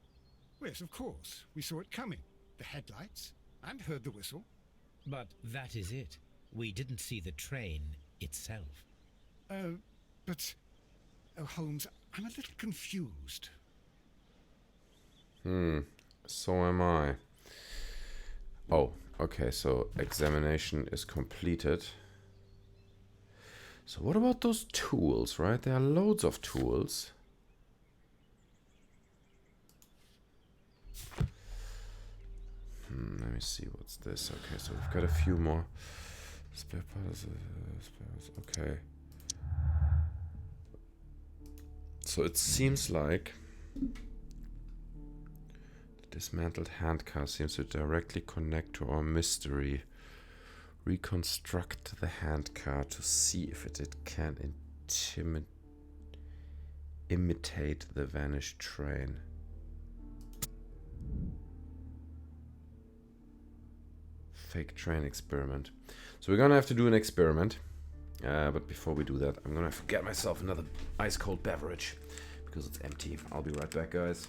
Yes, of course. We saw it coming. The headlights, and heard the whistle. But that is it. We didn't see the train itself. But... Oh, Holmes, I'm a little confused. So am I. Oh, okay, so examination is completed. So what about those tools, right? There are loads of tools. Let me see, what's this? Okay, so we've got a few more spare parts. Okay. So it seems like the dismantled handcar seems to directly connect to our mystery. Reconstruct the handcar to see if it can imitate the vanished train. Fake train experiment. So we're gonna have to do an experiment. But before we do that, I'm gonna have to get myself another ice cold beverage because it's empty. I'll be right back, guys.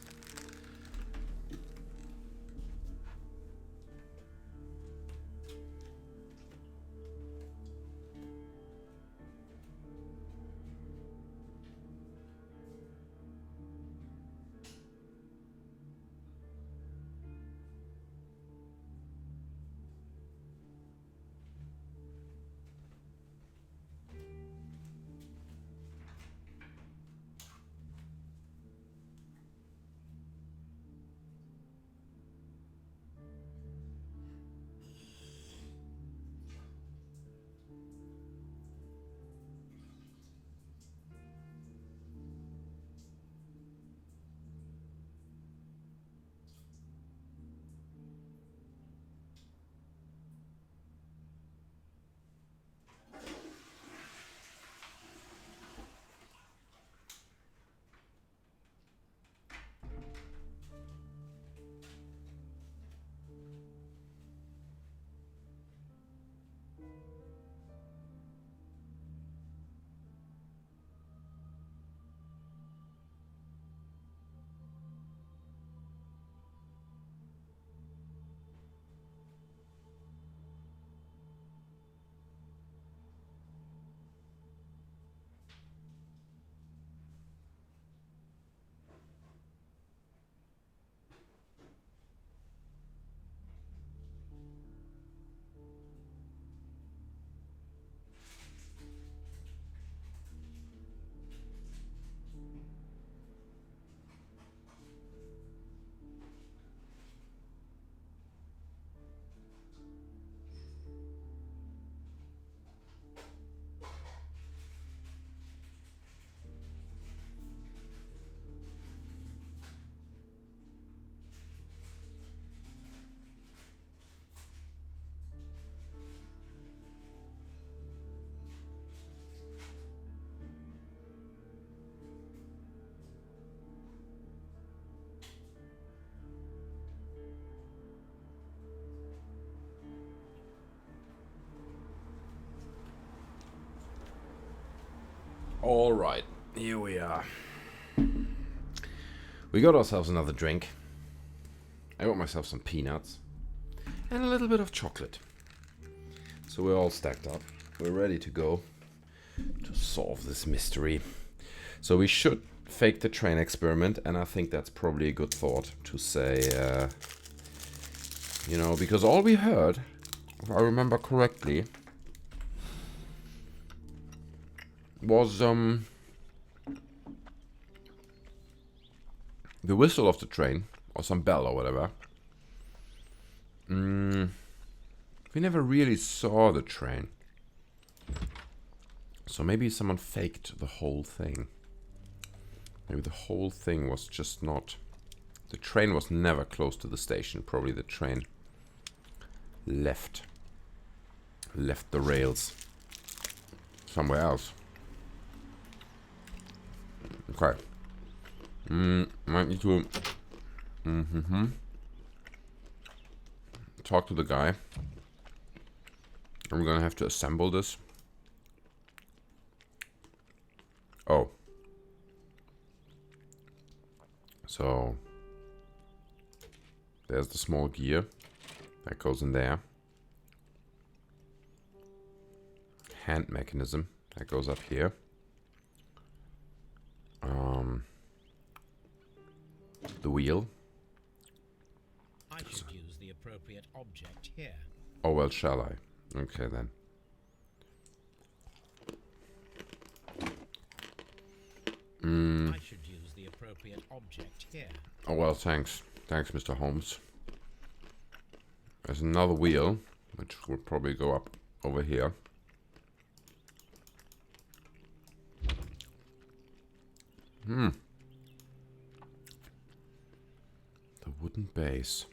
All right, here we are. We got ourselves another drink. I got myself some peanuts and a little bit of chocolate. So we're all stacked up. We're ready to go to solve this mystery. So we should fake the train experiment, and I think that's probably a good thought to say, you know, because all we heard, if I remember correctly, was the whistle of the train, or some bell or whatever. We never really saw the train. So maybe someone faked the whole thing. Maybe the whole thing was just not... The train was never close to the station. Probably the train left the rails somewhere else. Okay. Might need to talk to the guy. I'm gonna have to assemble this. Oh. So there's the small gear that goes in there. Hand mechanism that goes up here. The wheel. I should use the appropriate object here. Oh well, shall I? Okay then. I should use the appropriate object here. Oh well, thanks. Thanks, Mr. Holmes. There's another wheel, which will probably go up over here. The wooden base.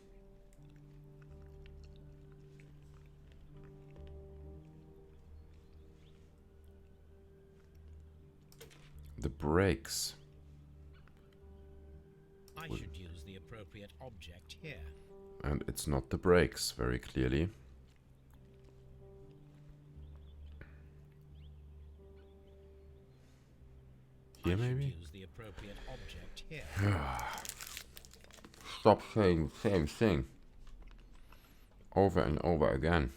The brakes. I should use the appropriate object here. And it's not the brakes, very clearly. Here, maybe? Use the appropriate object here. Stop saying the same thing over and over again.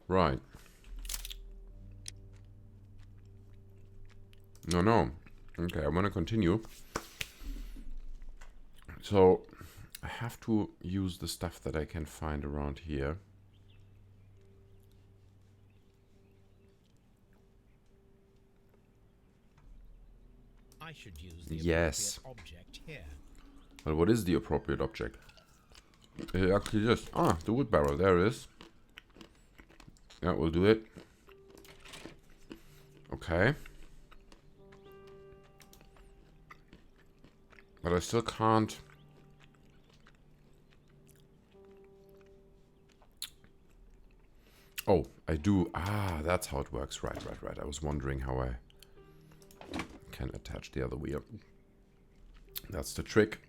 Right. No. Okay, I want to continue. So, I have to use the stuff that I can find around here. I should use the Yes. appropriate object here. Well, what is the appropriate object? It actually just... Ah, the wood barrel. There it is. That will do it. Okay. But I still can't... Oh, I do. Ah, that's how it works. Right. I was wondering how I can attach the other wheel. That's the trick.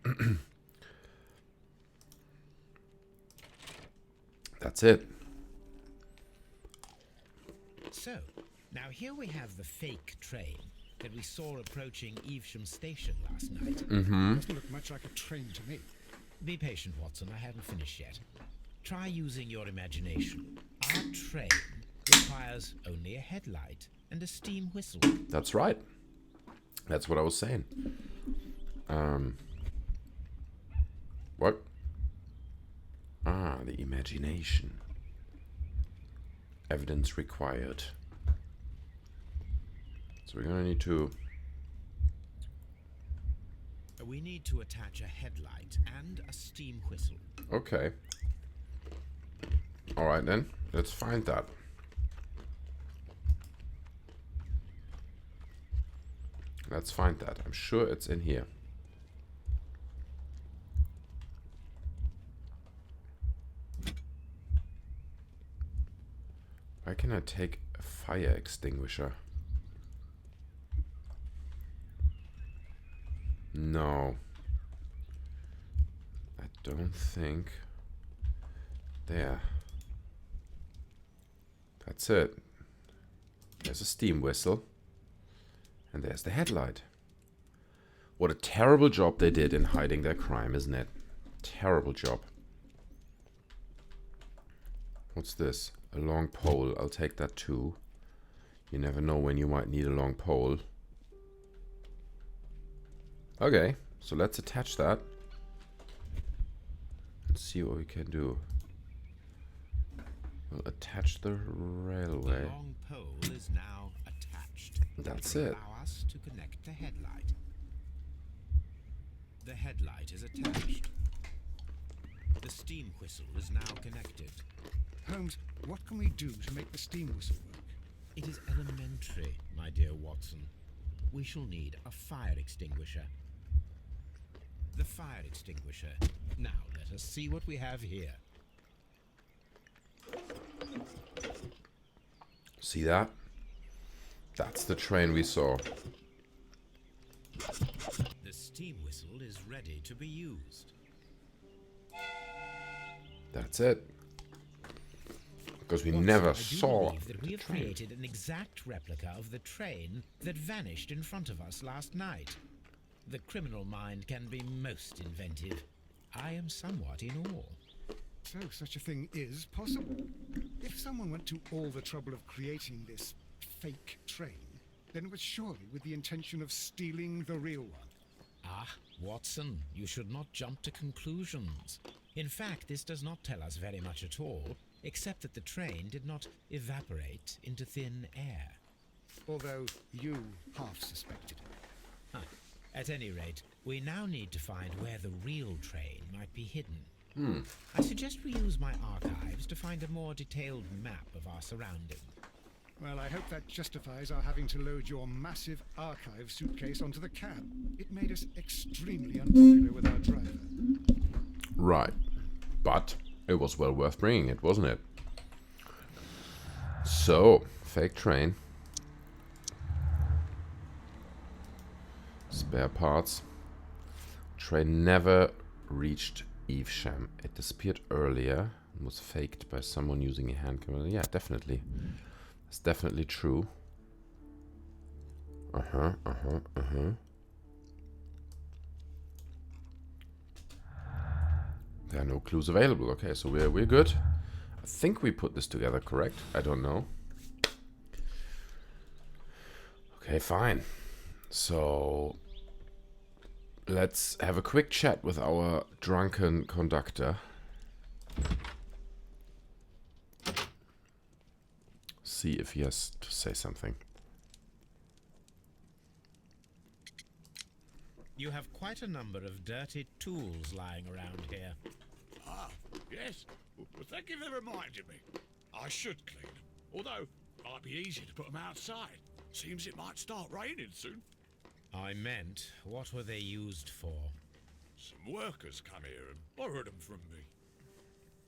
That's it. So, now here we have the fake train that we saw approaching Evesham Station last night. Doesn't look much like a train to me. Be patient, Watson. I haven't finished yet. Try using your imagination. Our train requires only a headlight and a steam whistle. That's right. That's what I was saying. What? Ah, the imagination. Evidence required. So we're gonna need to... We need to attach a headlight and a steam whistle. Okay. Alright then, let's find that. Let's find that. I'm sure it's in here. Why can I take a fire extinguisher? No. I don't think There. That's it. There's a steam whistle. And there's the headlight. What a terrible job they did in hiding their crime, isn't it? Terrible job. What's this? A long pole. I'll take that too. You never know when you might need a long pole. Okay, so let's attach that. And see what we can do. We'll attach the railway. The long pole is now attached. That's That will it. allow us to connect the headlight. The headlight is attached. The steam whistle is now connected. Holmes, what can we do to make the steam whistle work? It is elementary, my dear Watson. We shall need a fire extinguisher. The fire extinguisher. Now let us see what we have here. See that? That's the train we saw. The steam whistle is ready to be used. That's it. Because we Watson, never I do saw believe that we have train. created an exact replica of the train that vanished in front of us last night. The criminal mind can be most inventive. I am somewhat in awe. So such a thing is possible. If someone went to all the trouble of creating this fake train, then it was surely with the intention of stealing the real one. Ah, Watson, you should not jump to conclusions. In fact, this does not tell us very much at all, except that the train did not evaporate into thin air. Although you half suspected it. Huh. At any rate, we now need to find where the real train might be hidden. I suggest we use my archives to find a more detailed map of our surroundings. Well, I hope that justifies our having to load your massive archive suitcase onto the cab. It made us extremely unpopular with our driver. Right. But it was well worth bringing it, wasn't it? So, fake train. Spare parts. Train never reached Evesham. It disappeared earlier and was faked by someone using a hand camera. Yeah, definitely. It's definitely true. There are no clues available. Okay, so we're good. I think we put this together correct. I don't know. Okay, fine. So let's have a quick chat with our drunken conductor. See if he has to say something. You have quite a number of dirty tools lying around here. Ah, yes. Well, thank you for reminding me. I should clean them. Although, it might be easy to put them outside. Seems it might start raining soon. I meant, what were they used for? Some workers come here and borrowed them from me.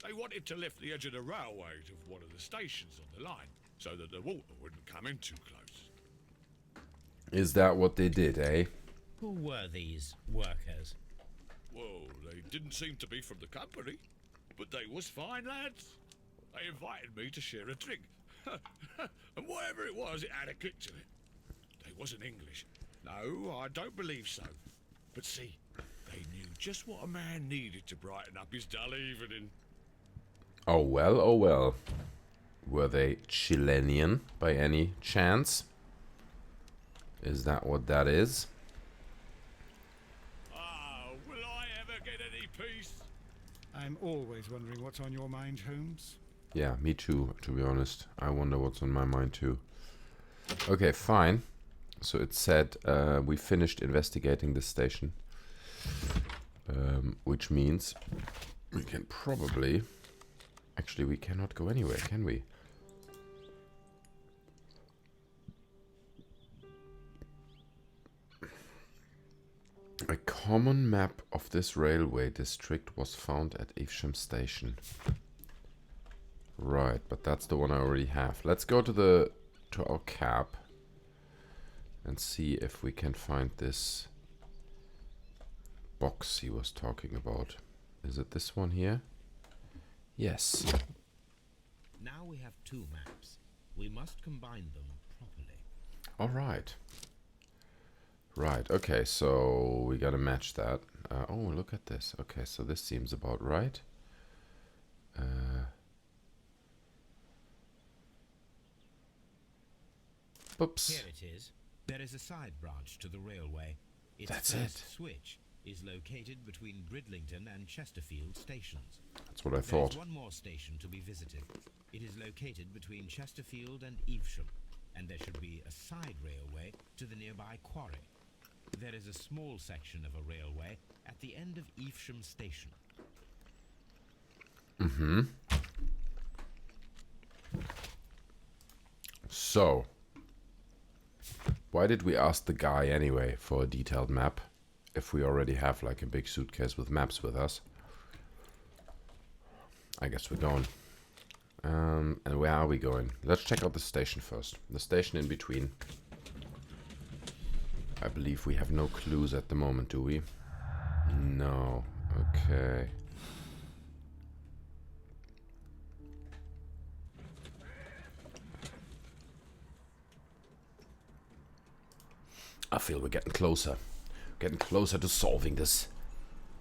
They wanted to lift the edge of the railway to one of the stations on the line, so that the water wouldn't come in too close. Is that what they did, eh? Who were these workers? Well, they didn't seem to be from the company, but they was fine lads. They invited me to share a drink. And whatever it was, it had a kick to it. They wasn't English. No, I don't believe so. But see, they knew just what a man needed to brighten up his dull evening. Oh well, oh well. Were they Chilean by any chance? Is that what that is? Ah, will I ever get any peace? I'm always wondering what's on your mind, Holmes. Yeah, me too, to be honest. I wonder what's on my mind too. Okay, fine. So it said we finished investigating this station. Which means we can probably... Actually, we cannot go anywhere, can we? A common map of this railway district was found at Evesham Station. Right, but that's the one I already have. Let's go to our cab and see if we can find this box he was talking about. Is it this one here? Yes. Now we have two maps. We must combine them properly. All right. Right, okay, so we gotta match that. Oh, look at this. Okay, so this seems about right. Oops. Here it is. There is a side branch to the railway. Its That's first it. switch is located between Bridlington and Chesterfield stations. That's what I There thought. is one more station to be visited. It is located between Chesterfield and Evesham, and there should be a side railway to the nearby quarry. There is a small section of a railway at the end of Evesham Station. Mm-hmm. So, why did we ask the guy anyway for a detailed map if we already have like a big suitcase with maps with us? I guess we're going. And where are we going? Let's check out the station first. The station in between. I believe we have no clues at the moment, do we? No. Okay. I feel we're getting closer. Getting closer to solving this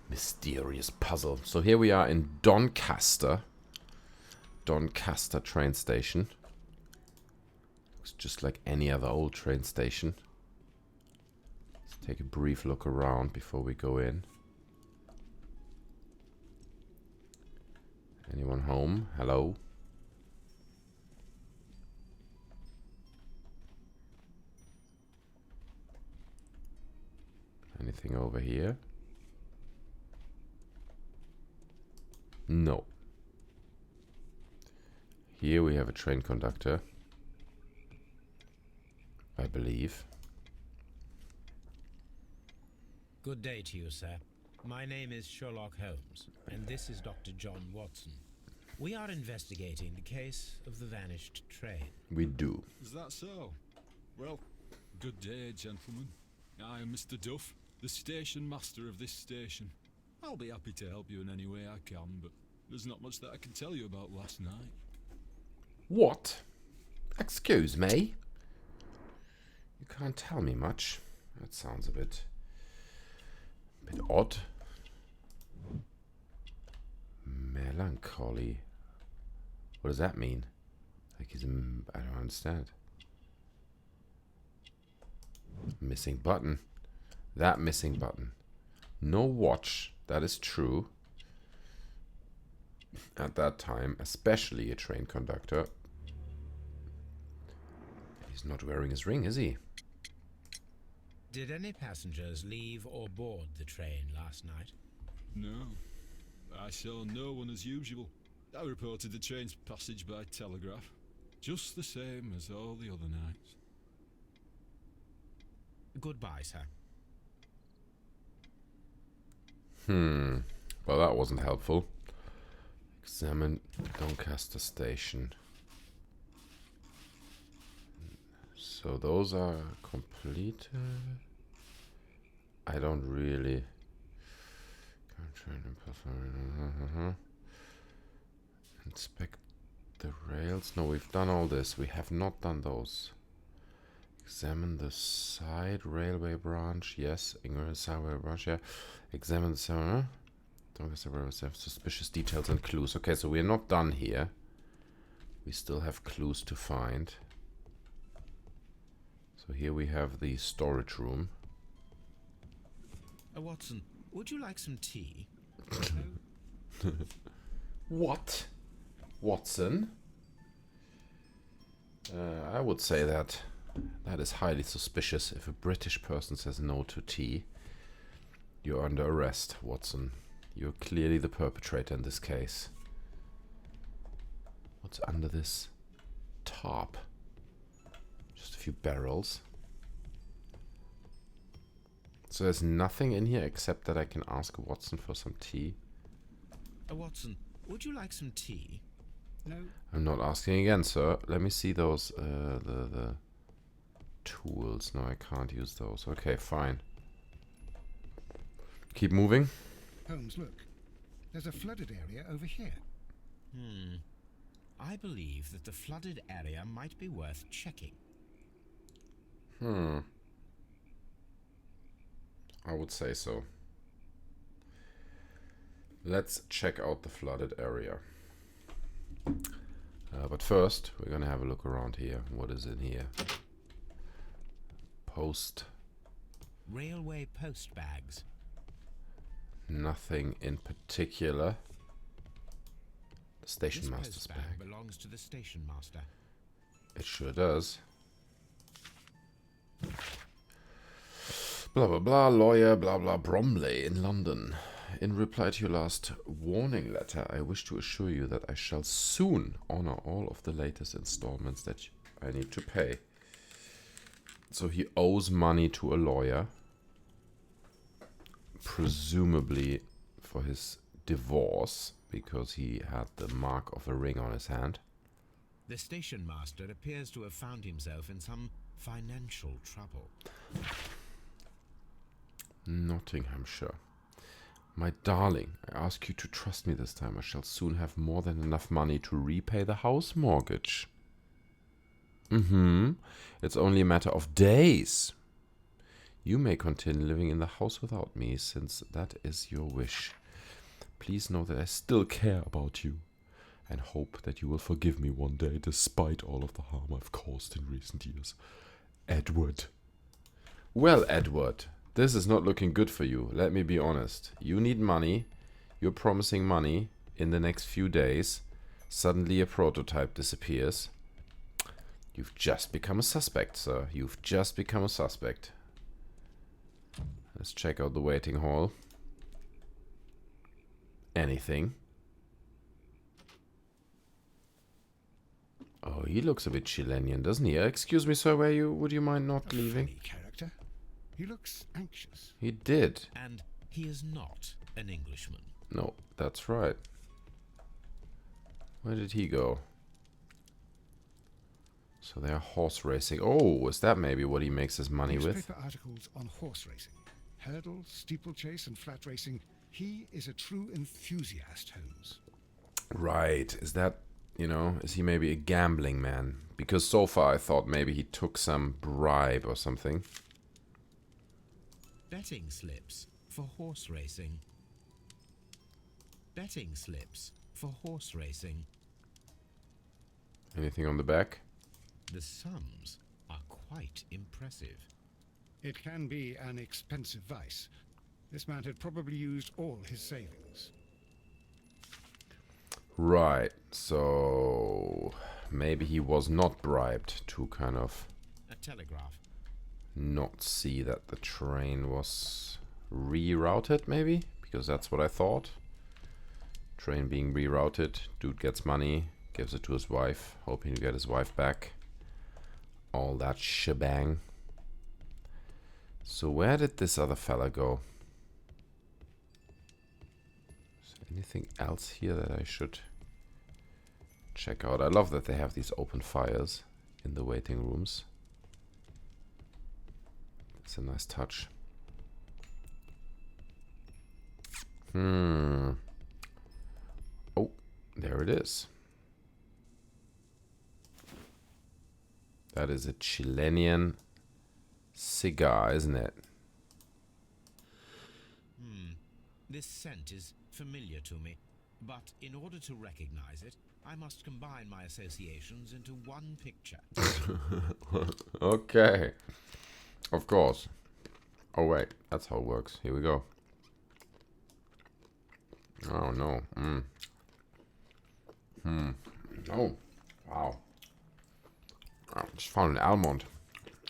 mysterious puzzle. So here we are in Doncaster. Doncaster train station. Looks just like any other old train station. Let's take a brief look around before we go in. Anyone home? Hello? Anything over here? No. Here we have a train conductor, I believe. Good day to you, sir. My name is Sherlock Holmes, and this is Dr. John Watson. We are investigating the case of the vanished train. We do. Is that so? Well, good day, gentlemen. I am Mr. Duff, the station master of this station. I'll be happy to help you in any way I can, but there's not much that I can tell you about last night. What? Excuse me? You can't tell me much. That sounds a bit odd. Melancholy. What does that mean? Like he's I don't understand. Missing button. That missing button. No watch. That is true. At that time, especially a train conductor. He's not wearing his ring, is he? Did any passengers leave or board the train last night? No. I saw no one as usual. I reported the train's passage by telegraph. Just the same as all the other nights. Goodbye, sir. Well, that wasn't helpful. Examine Doncaster Station. So those are complete. I don't really. Inspect the rails. No, we've done all this. We have not done those. Examine the side railway branch. Yes, ignore the side railway branch. Yeah. Examine the side. Suspicious details and clues. Okay, so we're not done here. We still have clues to find. So here we have the storage room. Watson, would you like some tea? What? Watson? I would say that is highly suspicious. If a British person says no to tea, you're under arrest, Watson. You're clearly the perpetrator in this case. What's under this tarp? Just a few barrels. So there's nothing in here except that I can ask Watson for some tea. Watson, would you like some tea? No. I'm not asking again, sir. Let me see those, the tools. No, I can't use those. Okay, fine. Keep moving. Holmes, look. There's a flooded area over here. I believe that the flooded area might be worth checking. I would say so. Let's check out the flooded area. But first, we're gonna have a look around here. What is in here? Post. Railway post bags. Nothing in particular. The This Stationmaster's post bag. bag belongs to the Stationmaster. It sure does. Blah blah blah, lawyer, blah blah, Bromley in London. In reply to your last warning letter, I wish to assure you that I shall soon honor all of the latest installments that I need to pay. So he owes money to a lawyer, presumably for his divorce, because he had the mark of a ring on his hand. The Stationmaster appears to have found himself in some financial trouble. Nottinghamshire. My darling, I ask you to trust me this time. I shall soon have more than enough money to repay the house mortgage. It's only a matter of days. You may continue living in the house without me, since that is your wish. Please know that I still care about you, and hope that you will forgive me one day, despite all of the harm I've caused in recent years. Edward. Well, Edward, this is not looking good for you, let me be honest. You need money, you're promising money in the next few days, suddenly a prototype disappears. You've just become a suspect, sir. You've just become a suspect. Let's check out the waiting hall. Anything? Oh, he looks a bit Chilean, doesn't he? Excuse me, sir, would you mind not leaving? Funny character. He looks anxious. He did. And he is not an Englishman. No, that's right. Where did he go? So they are horse racing. Oh, is that maybe what he makes his money with? Newspaper articles on horse racing, hurdle, steeplechase, and flat racing. He is a true enthusiast, Holmes. Right. Is that, is he maybe a gambling man? Because so far I thought maybe he took some bribe or something. Betting slips for horse racing. Betting slips for horse racing. Anything on the back? The sums are quite impressive. It can be an expensive vice. This man had probably used all his savings. Right, so maybe he was not bribed to kind of A telegraph. not see that the train was rerouted, maybe? Because that's what I thought. Train being rerouted, dude gets money, gives it to his wife, hoping to get his wife back. All that shebang. So where did this other fella go? Is there anything else here that I should check out? I love that they have these open fires in the waiting rooms. It's a nice touch. Oh, there it is. That is a Chilean cigar, isn't it? This scent is familiar to me, but in order to recognize it, I must combine my associations into one picture. Okay. Of course. Oh wait, that's how it works. Here we go. Oh no. Oh, wow. I just found an almond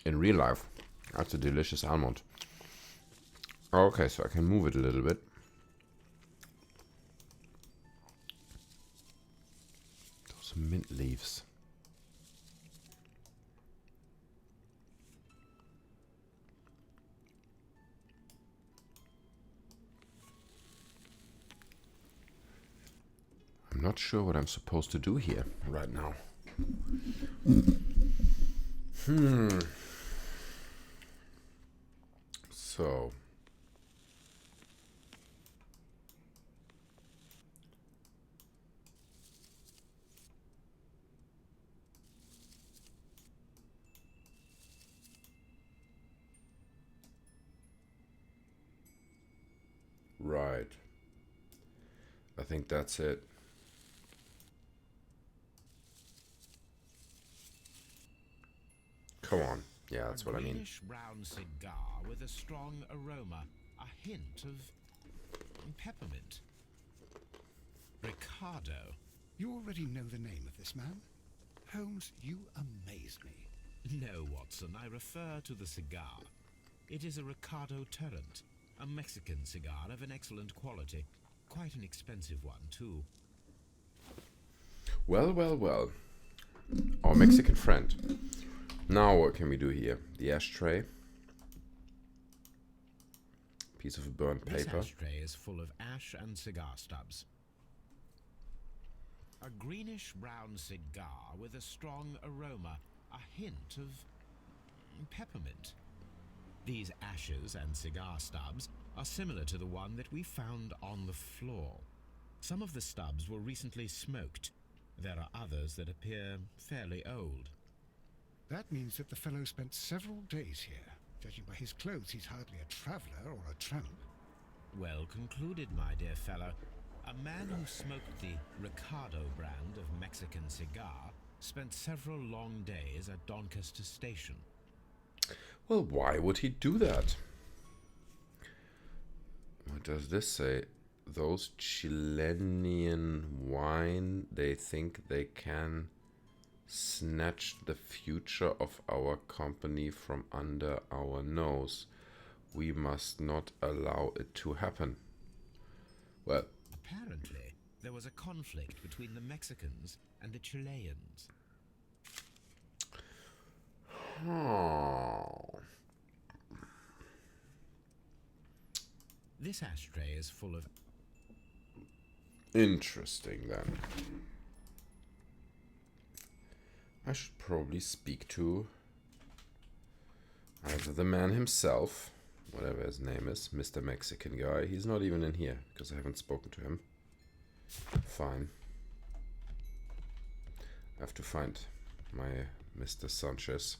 in real life. That's a delicious almond. Okay, so I can move it a little bit. Those mint leaves. I'm not sure what I'm supposed to do here right now. So I think that's it. Come on. Yeah, that's what I mean. A greenish brown cigar with a strong aroma, a hint of peppermint. Ricardo. You already know the name of this man? Holmes, you amaze me. No, Watson, I refer to the cigar. It is a Ricardo Turrent, a Mexican cigar of an excellent quality. Quite an expensive one, too. Well, well, well. Our Mexican friend. Now what can we do here? The ashtray. Piece of burnt paper. This ashtray is full of ash and cigar stubs. A greenish-brown cigar with a strong aroma, a hint of peppermint. These ashes and cigar stubs are similar to the one that we found on the floor. Some of the stubs were recently smoked. There are others that appear fairly old. That means that the fellow spent several days here. Judging by his clothes, he's hardly a traveller or a tramp. Well concluded, my dear fellow. A man who smoked the Ricardo brand of Mexican cigar spent several long days at Doncaster Station. Well, why would he do that? What does this say? Those Chilean wine, they think they can snatch the future of our company from under our nose. We must not allow it to happen. Well, apparently, there was a conflict between the Mexicans and the Chileans. Oh. This ashtray is full of... Interesting, then. I should probably speak to either the man himself, whatever his name is, Mr. Mexican guy. He's not even in here, because I haven't spoken to him. Fine. I have to find my Mr. Sanchez.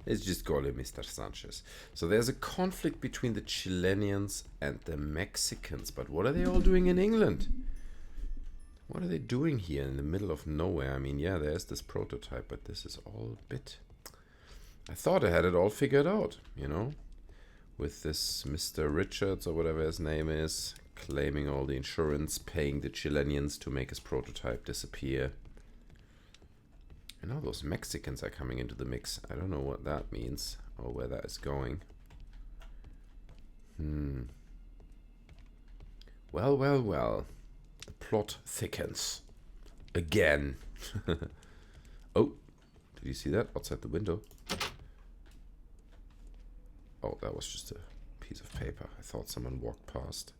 Let's just call him Mr. Sanchez. So there's a conflict between the Chileans and the Mexicans. But what are they all doing in England? What are they doing here in the middle of nowhere? I mean, yeah, there's this prototype, but this is all a bit... I thought I had it all figured out, you know? With this Mr. Richards, or whatever his name is, claiming all the insurance, paying the Chileans to make his prototype disappear. And now those Mexicans are coming into the mix. I don't know what that means, or where that is going. Well, well, well. The plot thickens. Again. Oh, did you see that outside the window? Oh, that was just a piece of paper. I thought someone walked past.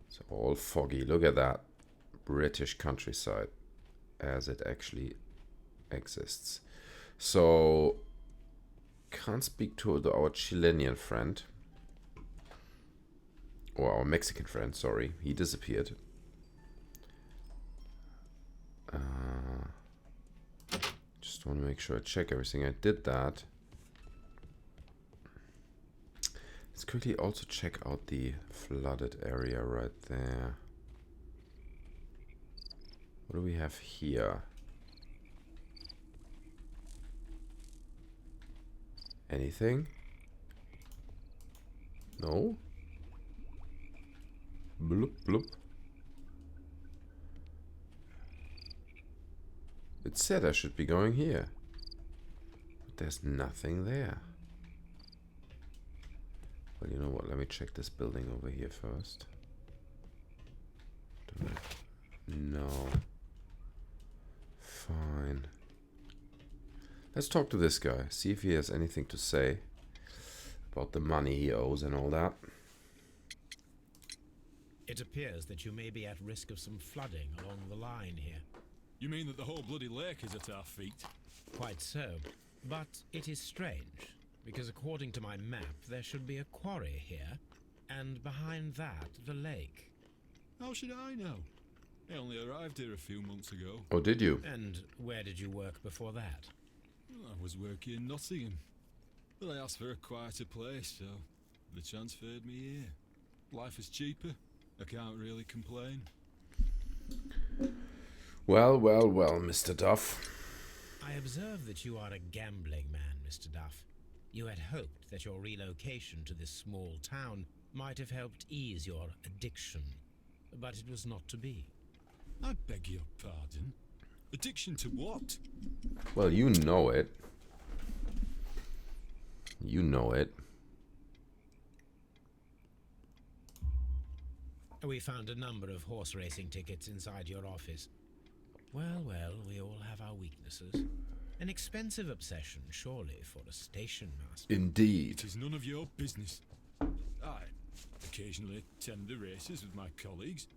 It's all foggy. Look at that. British countryside as it actually exists. So, can't speak to our Chilean friend. Or our Mexican friend, sorry. He disappeared. Just want to make sure I check everything. I did that. Let's quickly also check out the flooded area right there. What do we have here? Anything? No? Bloop, bloop. It said I should be going here. But there's nothing there. Well, you know what? Let me check this building over here first. No. Fine. Let's talk to this guy. See if he has anything to say about the money he owes and all that. It appears that you may be at risk of some flooding along the line here. You mean that the whole bloody lake is at our feet? Quite so. But it is strange, because according to my map, there should be a quarry here, and behind that, the lake. How should I know? I only arrived here a few months ago. Oh, did you? And where did you work before that? Well, I was working in Nottingham, but I asked for a quieter place, so they transferred me here. Life is cheaper, I can't really complain. Well, well, well, Mr. Duff. I observe that you are a gambling man, Mr. Duff. You had hoped that your relocation to this small town might have helped ease your addiction, but it was not to be. I beg your pardon? Addiction to what? Well, you know it. You know it. We found a number of horse racing tickets inside your office. Well, well, we all have our weaknesses. An expensive obsession, surely, for a station master. Indeed. It is none of your business. I occasionally attend the races with my colleagues.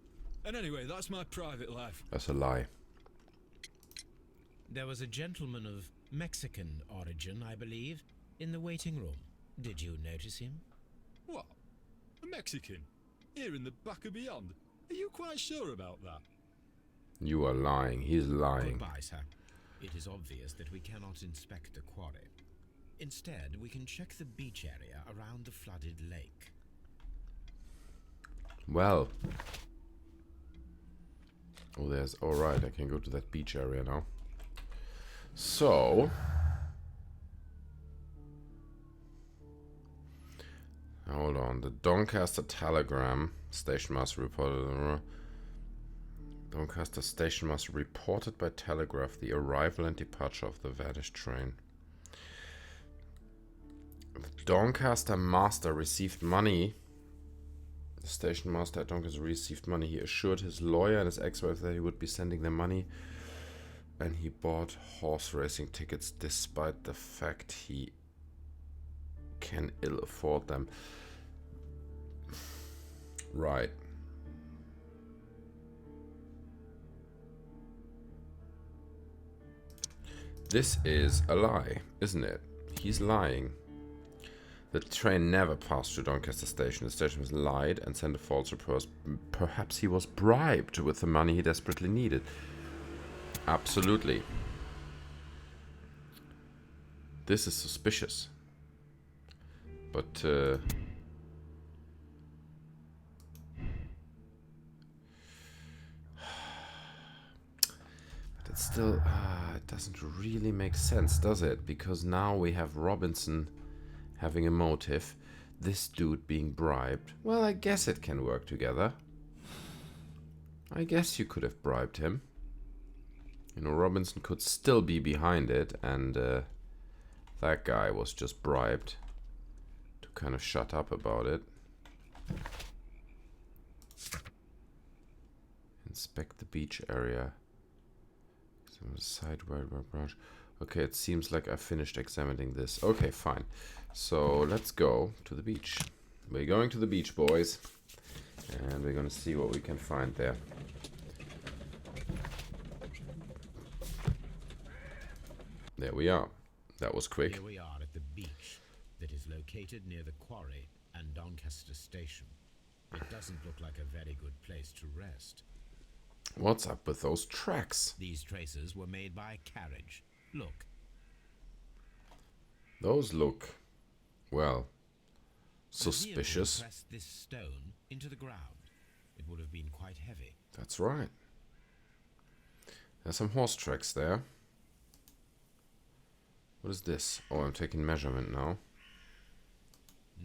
And anyway, that's my private life. That's a lie. There was a gentleman of Mexican origin, I believe, in the waiting room. Did you notice him? What? A Mexican? Here in the back of beyond? Are you quite sure about that? You are lying. He's lying. Goodbye, sir. It is obvious that we cannot inspect the quarry. Instead, we can check the beach area around the flooded lake. Well. Oh, there's... Alright, I can go to that beach area now. So... Hold on. The Doncaster Telegram. Stationmaster reported... Doncaster Stationmaster reported by telegraph the arrival and departure of the vanished train. The Doncaster Master received money. The station master at Doncaster received money. He assured his lawyer and his ex-wife that he would be sending them money. And he bought horse racing tickets despite the fact he can ill afford them. Right. This is a lie, isn't it? He's lying. The train never passed through Doncaster Station. The station was lied and sent a false report. Perhaps he was bribed with the money he desperately needed. Absolutely. This is suspicious. But, it still, it doesn't really make sense, does it? Because now we have Robinson having a motive, this dude being bribed. Well, I guess it can work together. I guess you could have bribed him. You know, Robinson could still be behind it, and that guy was just bribed to kind of shut up about it. Inspect the beach area. Sideward branch. Okay, it seems like I finished examining this. Okay, fine. So let's go to the beach. We're going to the beach, boys. And we're going to see what we can find there. There we are. That was quick. Here we are at the beach that is located near the quarry and Doncaster Station. It doesn't look like a very good place to rest. What's up with those tracks? These traces were made by a carriage. Look. Those look, well, suspicious. The vehicle pressed this stone into the ground. It would have been quite heavy. That's right. There's some horse tracks there. What is this? Oh, I'm taking measurement now.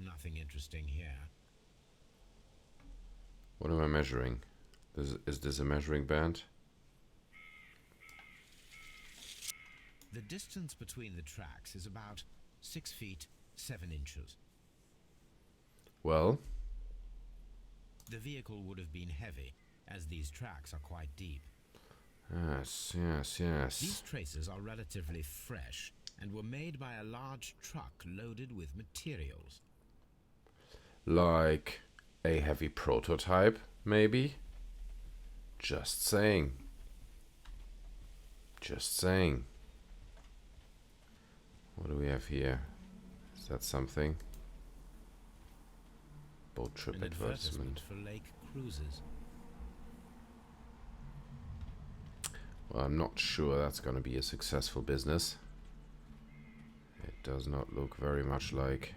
Nothing interesting here. What am I measuring? Is this a measuring band? The distance between the tracks is about 6 feet 7 inches. Well? The vehicle would have been heavy, as these tracks are quite deep. Yes, yes, yes. These traces are relatively fresh and were made by a large truck loaded with materials. Like a heavy prototype, maybe? Just saying. Just saying. What do we have here? Is that something? Boat trip An advertisement. for lake cruises. Well, I'm not sure that's going to be a successful business. It does not look very much like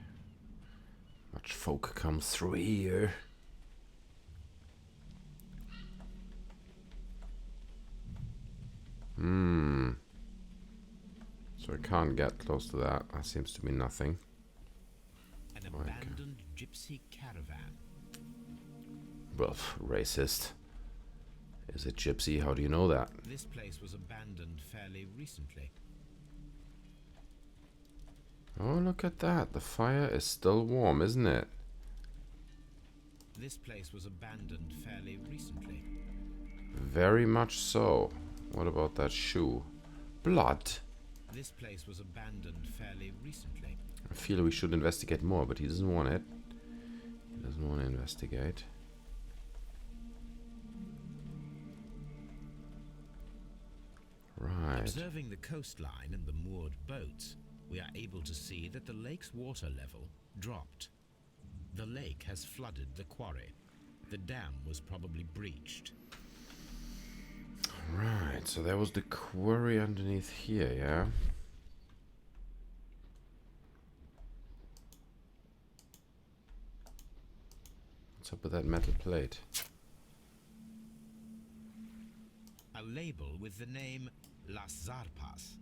much folk comes through here. So I can't get close to that. That seems to be nothing. An abandoned gypsy caravan. Well, racist. Is it gypsy? How do you know that? This place was abandoned fairly recently. Oh, look at that. The fire is still warm, isn't it? This place was abandoned fairly recently. Very much so. What about that shoe? Blood. This place was abandoned fairly recently. I feel we should investigate more, but he doesn't want it. He doesn't want to investigate. Right. Observing the coastline and the moored boats, we are able to see that the lake's water level dropped. The lake has flooded the quarry. The dam was probably breached. Right, so there was the quarry underneath here, yeah? What's up with that metal plate? A label with the name Las Zarpas.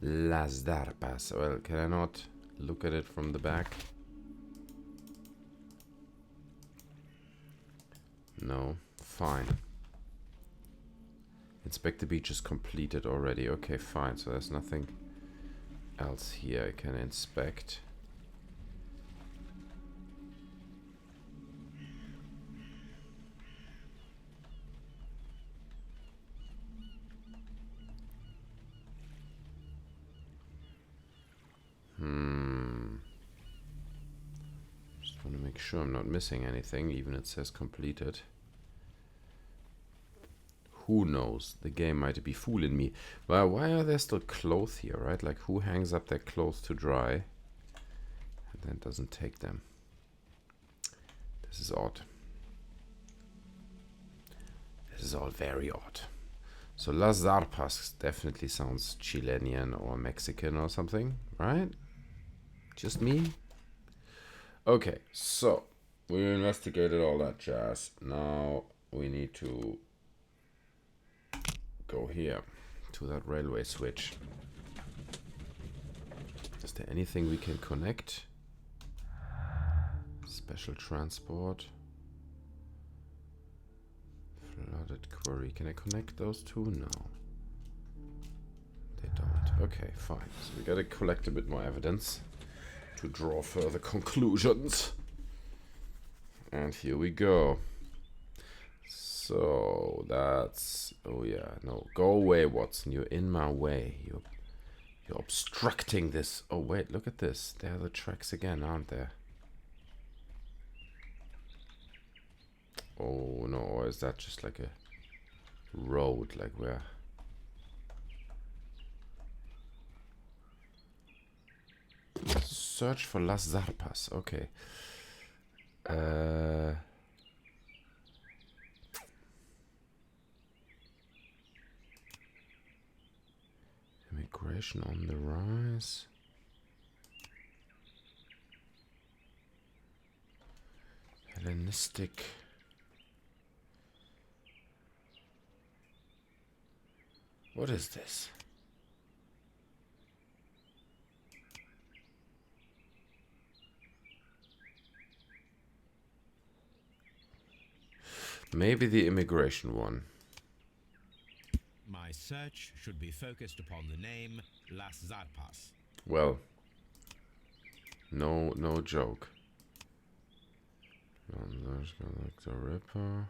Las Darpas. Well, can I not look at it from the back? No. Fine. Inspect the beach is completed already. Okay, fine. So there's nothing else here I can inspect. Just want to make sure I'm not missing anything, even it says completed. Who knows? The game might be fooling me. Well, why are there still clothes here, right? Like, who hangs up their clothes to dry and then doesn't take them? This is odd. This is all very odd. So Las Zarpas definitely sounds Chilean or Mexican or something, right? Just me? Okay, so we investigated all that jazz. Now we need to go here to that railway switch. Is there anything we can connect? Special transport. Flooded quarry. Can I connect those two? No. They don't. Okay, fine. So we gotta collect a bit more evidence to draw further conclusions. And here we go. So that's... Oh yeah, no. Go away, Watson. You're in my way. You're obstructing this. Oh wait, look at this. There are the tracks again, aren't there? Oh no, or is that just like a road, like where? Search for Las Zarpas. Okay. Immigration on the rise. Hellenistic. What is this? Maybe the immigration one. My search should be focused upon the name Las Zarpas. Well, no joke. There's the Ripper.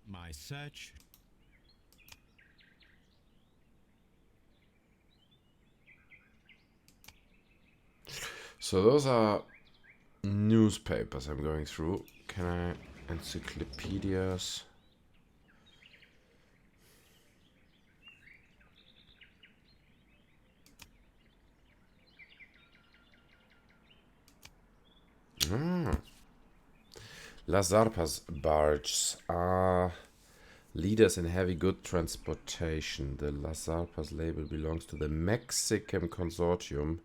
My search. So those are newspapers I'm going through. Can I... encyclopedias? Lazarpa's barges are leaders in heavy good transportation. The Lazarpa's label belongs to the Mexican consortium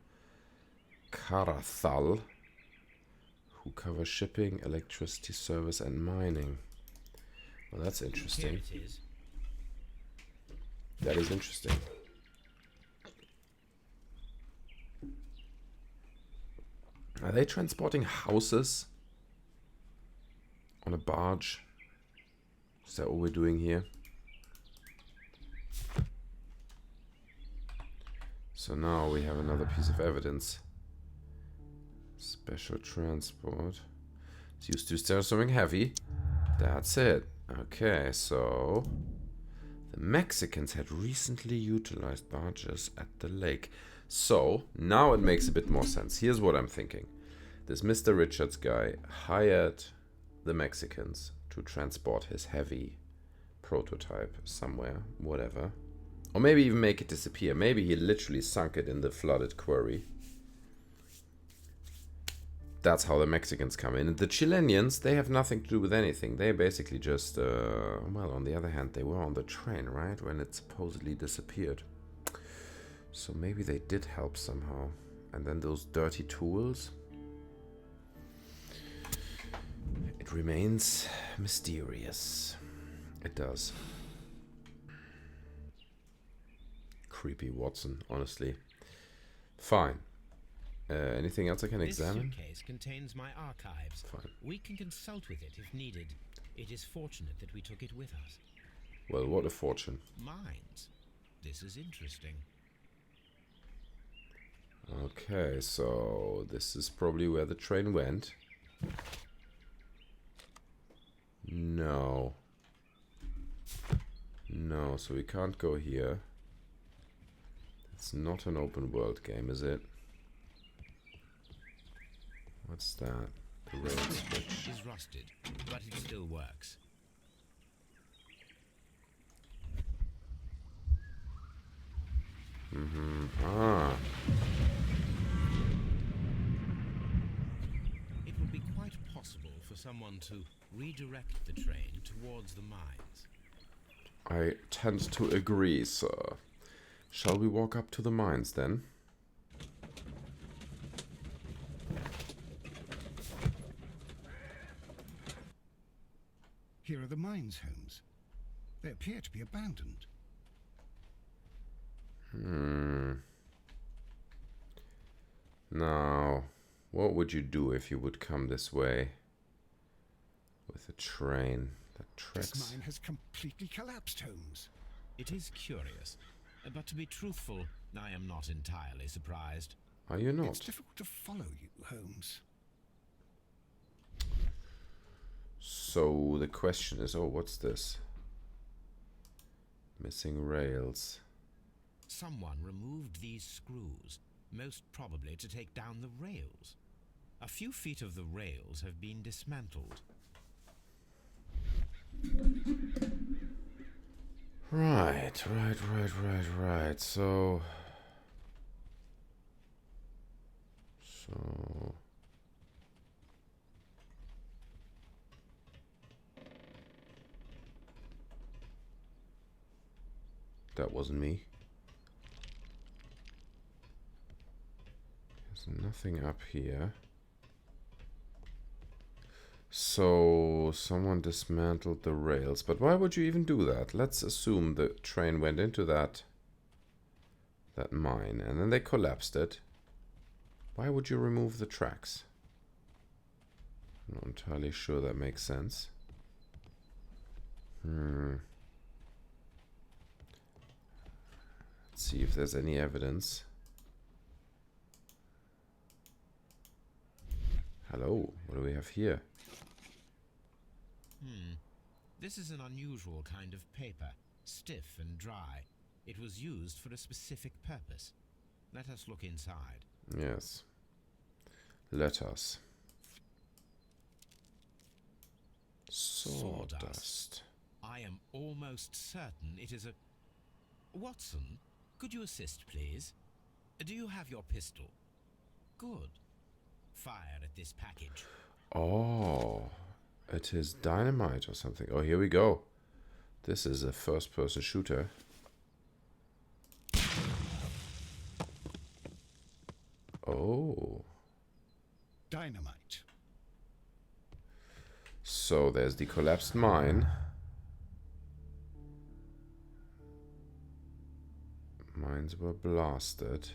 Carathal, who cover shipping, electricity service, and mining. Well, that's interesting. Here it is. That is interesting. Are they transporting houses on a barge? Is that what we're doing here? So now we have another piece of evidence. Special transport. It's used to steer something heavy. That's it. Okay, so the Mexicans had recently utilized barges at the lake. So now it makes a bit more sense. Here's what I'm thinking. This Mr. Richards guy hired the Mexicans to transport his heavy prototype somewhere, whatever. Or maybe even make it disappear. Maybe he literally sunk it in the flooded quarry. That's how the Mexicans come in. And the Chileans, they have nothing to do with anything. They basically just, well, on the other hand, they were on the train, right? When it supposedly disappeared. So maybe they did help somehow. And then those dirty tools. It remains mysterious. It does. Creepy Watson, honestly. Fine. Anything else I can examine? This suitcase contains my archives. Fine. We can consult with it if needed. It is fortunate that we took it with us. Well, what a fortune. Mines. This is interesting. Okay, so this is probably where the train went. No. No, so we can't go here. It's not an open world game, is it? What's that? The rail switch. It is rusted, but it still works. Ah. It would be quite possible for someone to redirect the train towards the mines. I tend to agree, sir. Shall we walk up to the mines then? Here are the mines, Holmes. They appear to be abandoned. Now, what would you do if you would come this way with a train that tracks? This mine has completely collapsed, Holmes. It is curious, but to be truthful, I am not entirely surprised. Are you not? It's difficult to follow you, Holmes. So the question is, oh, what's this? Missing rails. Someone removed these screws, most probably to take down the rails. A few feet of the rails have been dismantled. Right. So that wasn't me. There's nothing up here. So someone dismantled the rails, but why would you even do that? Let's assume the train went into that mine and then they collapsed it. Why would you remove the tracks? I'm not entirely sure that makes sense. Let's see if there's any evidence. Hello, what do we have here? This is an unusual kind of paper, stiff and dry. It was used for a specific purpose. Let us look inside. Yes. Let us. Sawdust. I am almost certain it is a... Watson, could you assist, please? Do you have your pistol? Good. Fire at this package. Oh, It is dynamite or something. Oh, here we go. This is a first-person shooter. Oh. Dynamite. So there's the collapsed mine. Mines were blasted.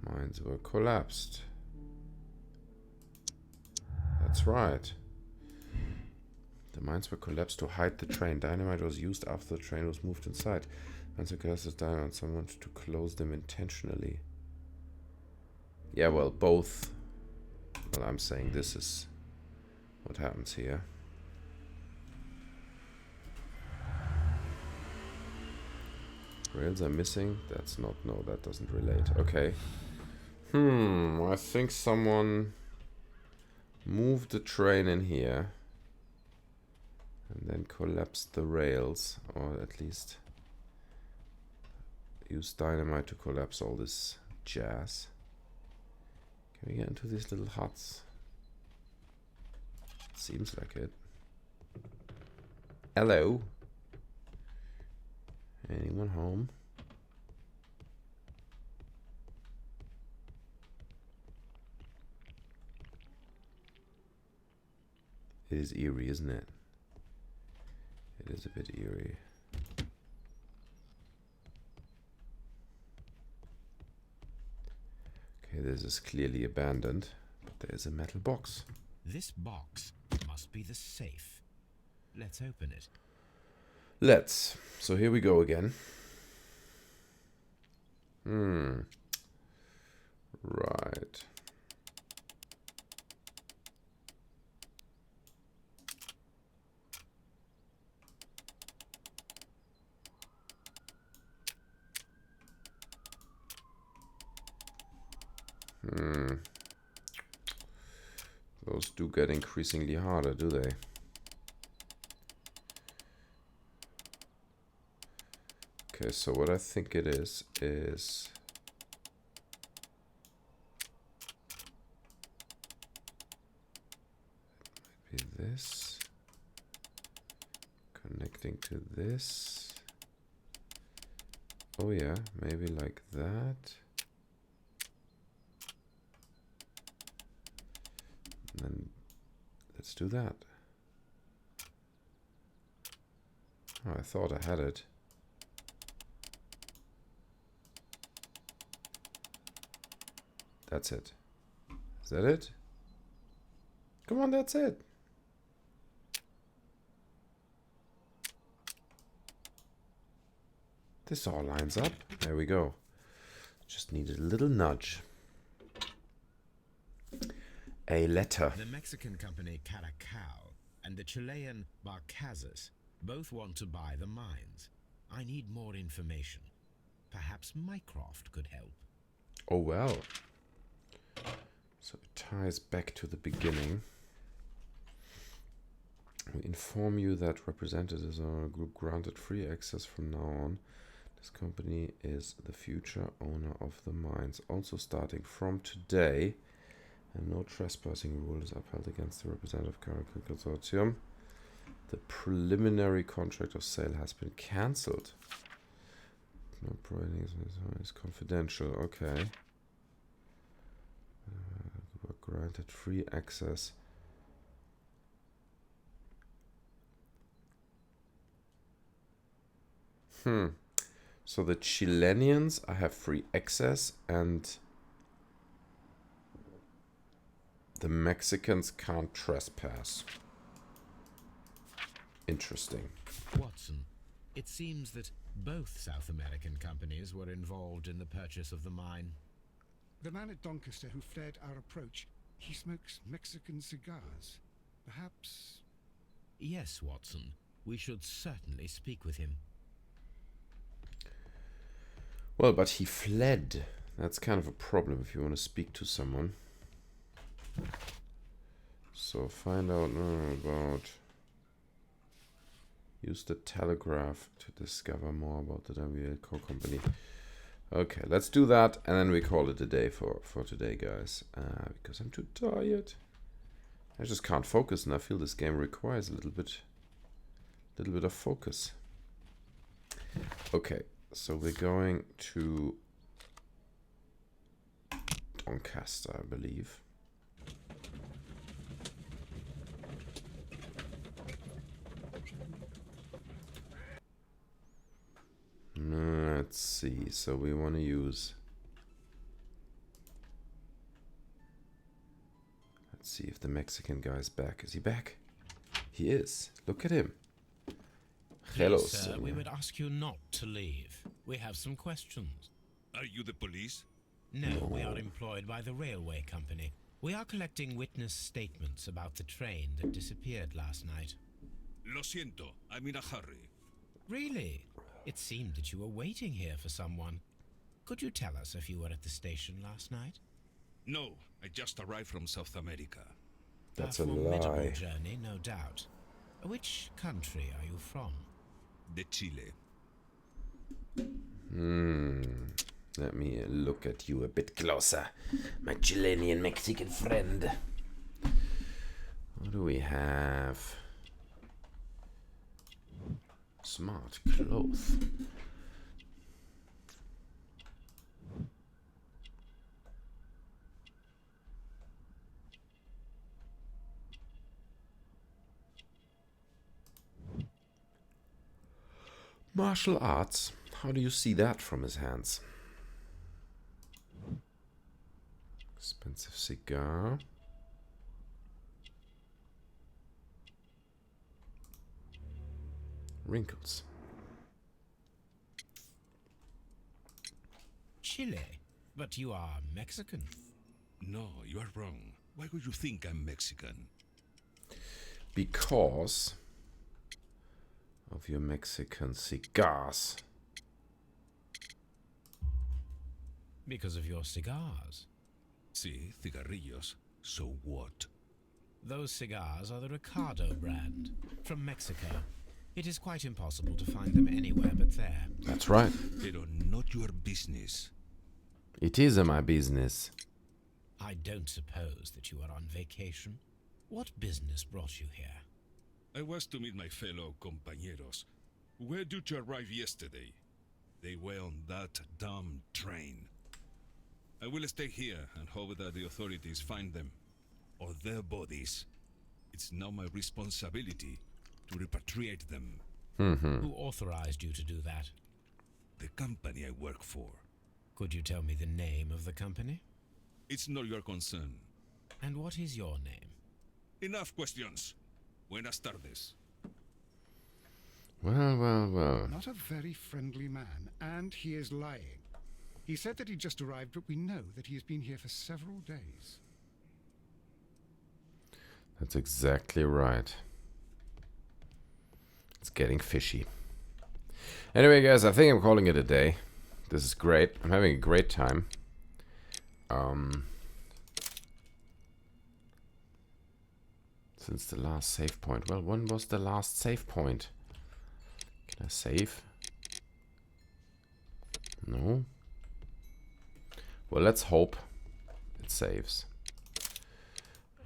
Mines were collapsed. That's right. The mines were collapsed to hide the train. Dynamite was used after the train was moved inside. Mines were collapsed dynamite on someone to close them intentionally. Yeah, well, both. Well, I'm saying this is what happens here. Rails are missing. That's not. No, that doesn't relate. Okay. I think someone moved the train in here and then collapsed the rails, or at least used dynamite to collapse all this jazz. Can we get into these little huts? Seems like it. Hello? Anyone home? It is eerie, isn't it? It is a bit eerie. Okay, this is clearly abandoned, but there is a metal box. This box must be the safe. Let's open it. Let's. So here we go again. Right. Those do get increasingly harder, do they? Okay, so what I think it is maybe this connecting to this. Oh yeah, maybe like that. And then let's do that. Oh, I thought I had it. That's it. Is that it? Come on, that's it. This all lines up. There we go. Just needed a little nudge. A letter. The Mexican company Caracao and the Chilean Barcazas both want to buy the mines. I need more information. Perhaps Mycroft could help. Oh well. So it ties back to the beginning. We inform you that representatives of our group granted free access from now on. This company is the future owner of the mines. Also starting from today, and no trespassing rule is upheld against the representative Caracol Consortium. The preliminary contract of sale has been cancelled. No providing is confidential. Okay. Were granted free access. So the Chileans, I have free access, and the Mexicans can't trespass. Interesting. Watson, it seems that both South American companies were involved in the purchase of the mine. The man at Doncaster who fled our approach, he smokes Mexican cigars. Perhaps... Yes, Watson. We should certainly speak with him. Well, but he fled. That's kind of a problem if you want to speak to someone. So find out about... Use the telegraph to discover more about the WL Co company. Okay, let's do that, and then we call it a day for today, guys. Because I'm too tired. I just can't focus, and I feel this game requires a little bit of focus. Okay, so we're going to Doncaster, I believe. Let's see. So we want to use. Let's see if the Mexican guy's back. Is he back? He is. Look at him. Hello, Please, sir. sir. We would ask you not to leave. We have some questions. Are you the police? No, we are employed by the railway company. We are collecting witness statements about the train that disappeared last night. Lo siento, I'm in a hurry. Really? It seemed that you were waiting here for someone. Could you tell us if you were at the station last night? No, I just arrived from South America. That's a formidable lie. journey, no doubt. Which country are you from? De Chile. Let me look at you a bit closer, my Chilean Mexican friend. What do we have? Smart clothes. Martial arts. How do you see that from his hands? Expensive cigar. Wrinkles. Chile? But you are Mexican. No, you are wrong. Why would you think I'm Mexican? Because of your Mexican cigars. Because of your cigars. Sí, cigarrillos. So what? Those cigars are the Ricardo brand, from Mexico. It is quite impossible to find them anywhere but there. That's right. Pero not your business. It is my business. I don't suppose that you are on vacation. What business brought you here? I was to meet my fellow compañeros, who were due to arrive yesterday. They were on that damn train. I will stay here and hope that the authorities find them, or their bodies. It's now my responsibility to repatriate them. Who authorized you to do that? The company I work for. Could you tell me the name of the company? It's not your concern. And what is your name? Enough questions. Buenas tardes. Well, well, well. Not a very friendly man, and he is lying. He said that he just arrived, but we know that he has been here for several days. That's exactly right. It's getting fishy. Anyway, guys, I think I'm calling it a day. This is great. I'm having a great time. Since the last save point. Well, when was the last save point? Can I save? No. Well, let's hope it saves.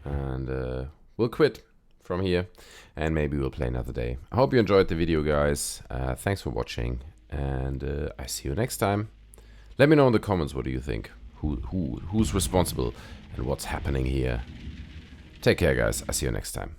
And we'll quit from here. And maybe we'll play another day. I hope you enjoyed the video, guys. Thanks for watching. And I see you next time. Let me know in the comments, what do you think? Who's responsible and what's happening here? Take care, guys. I see you next time.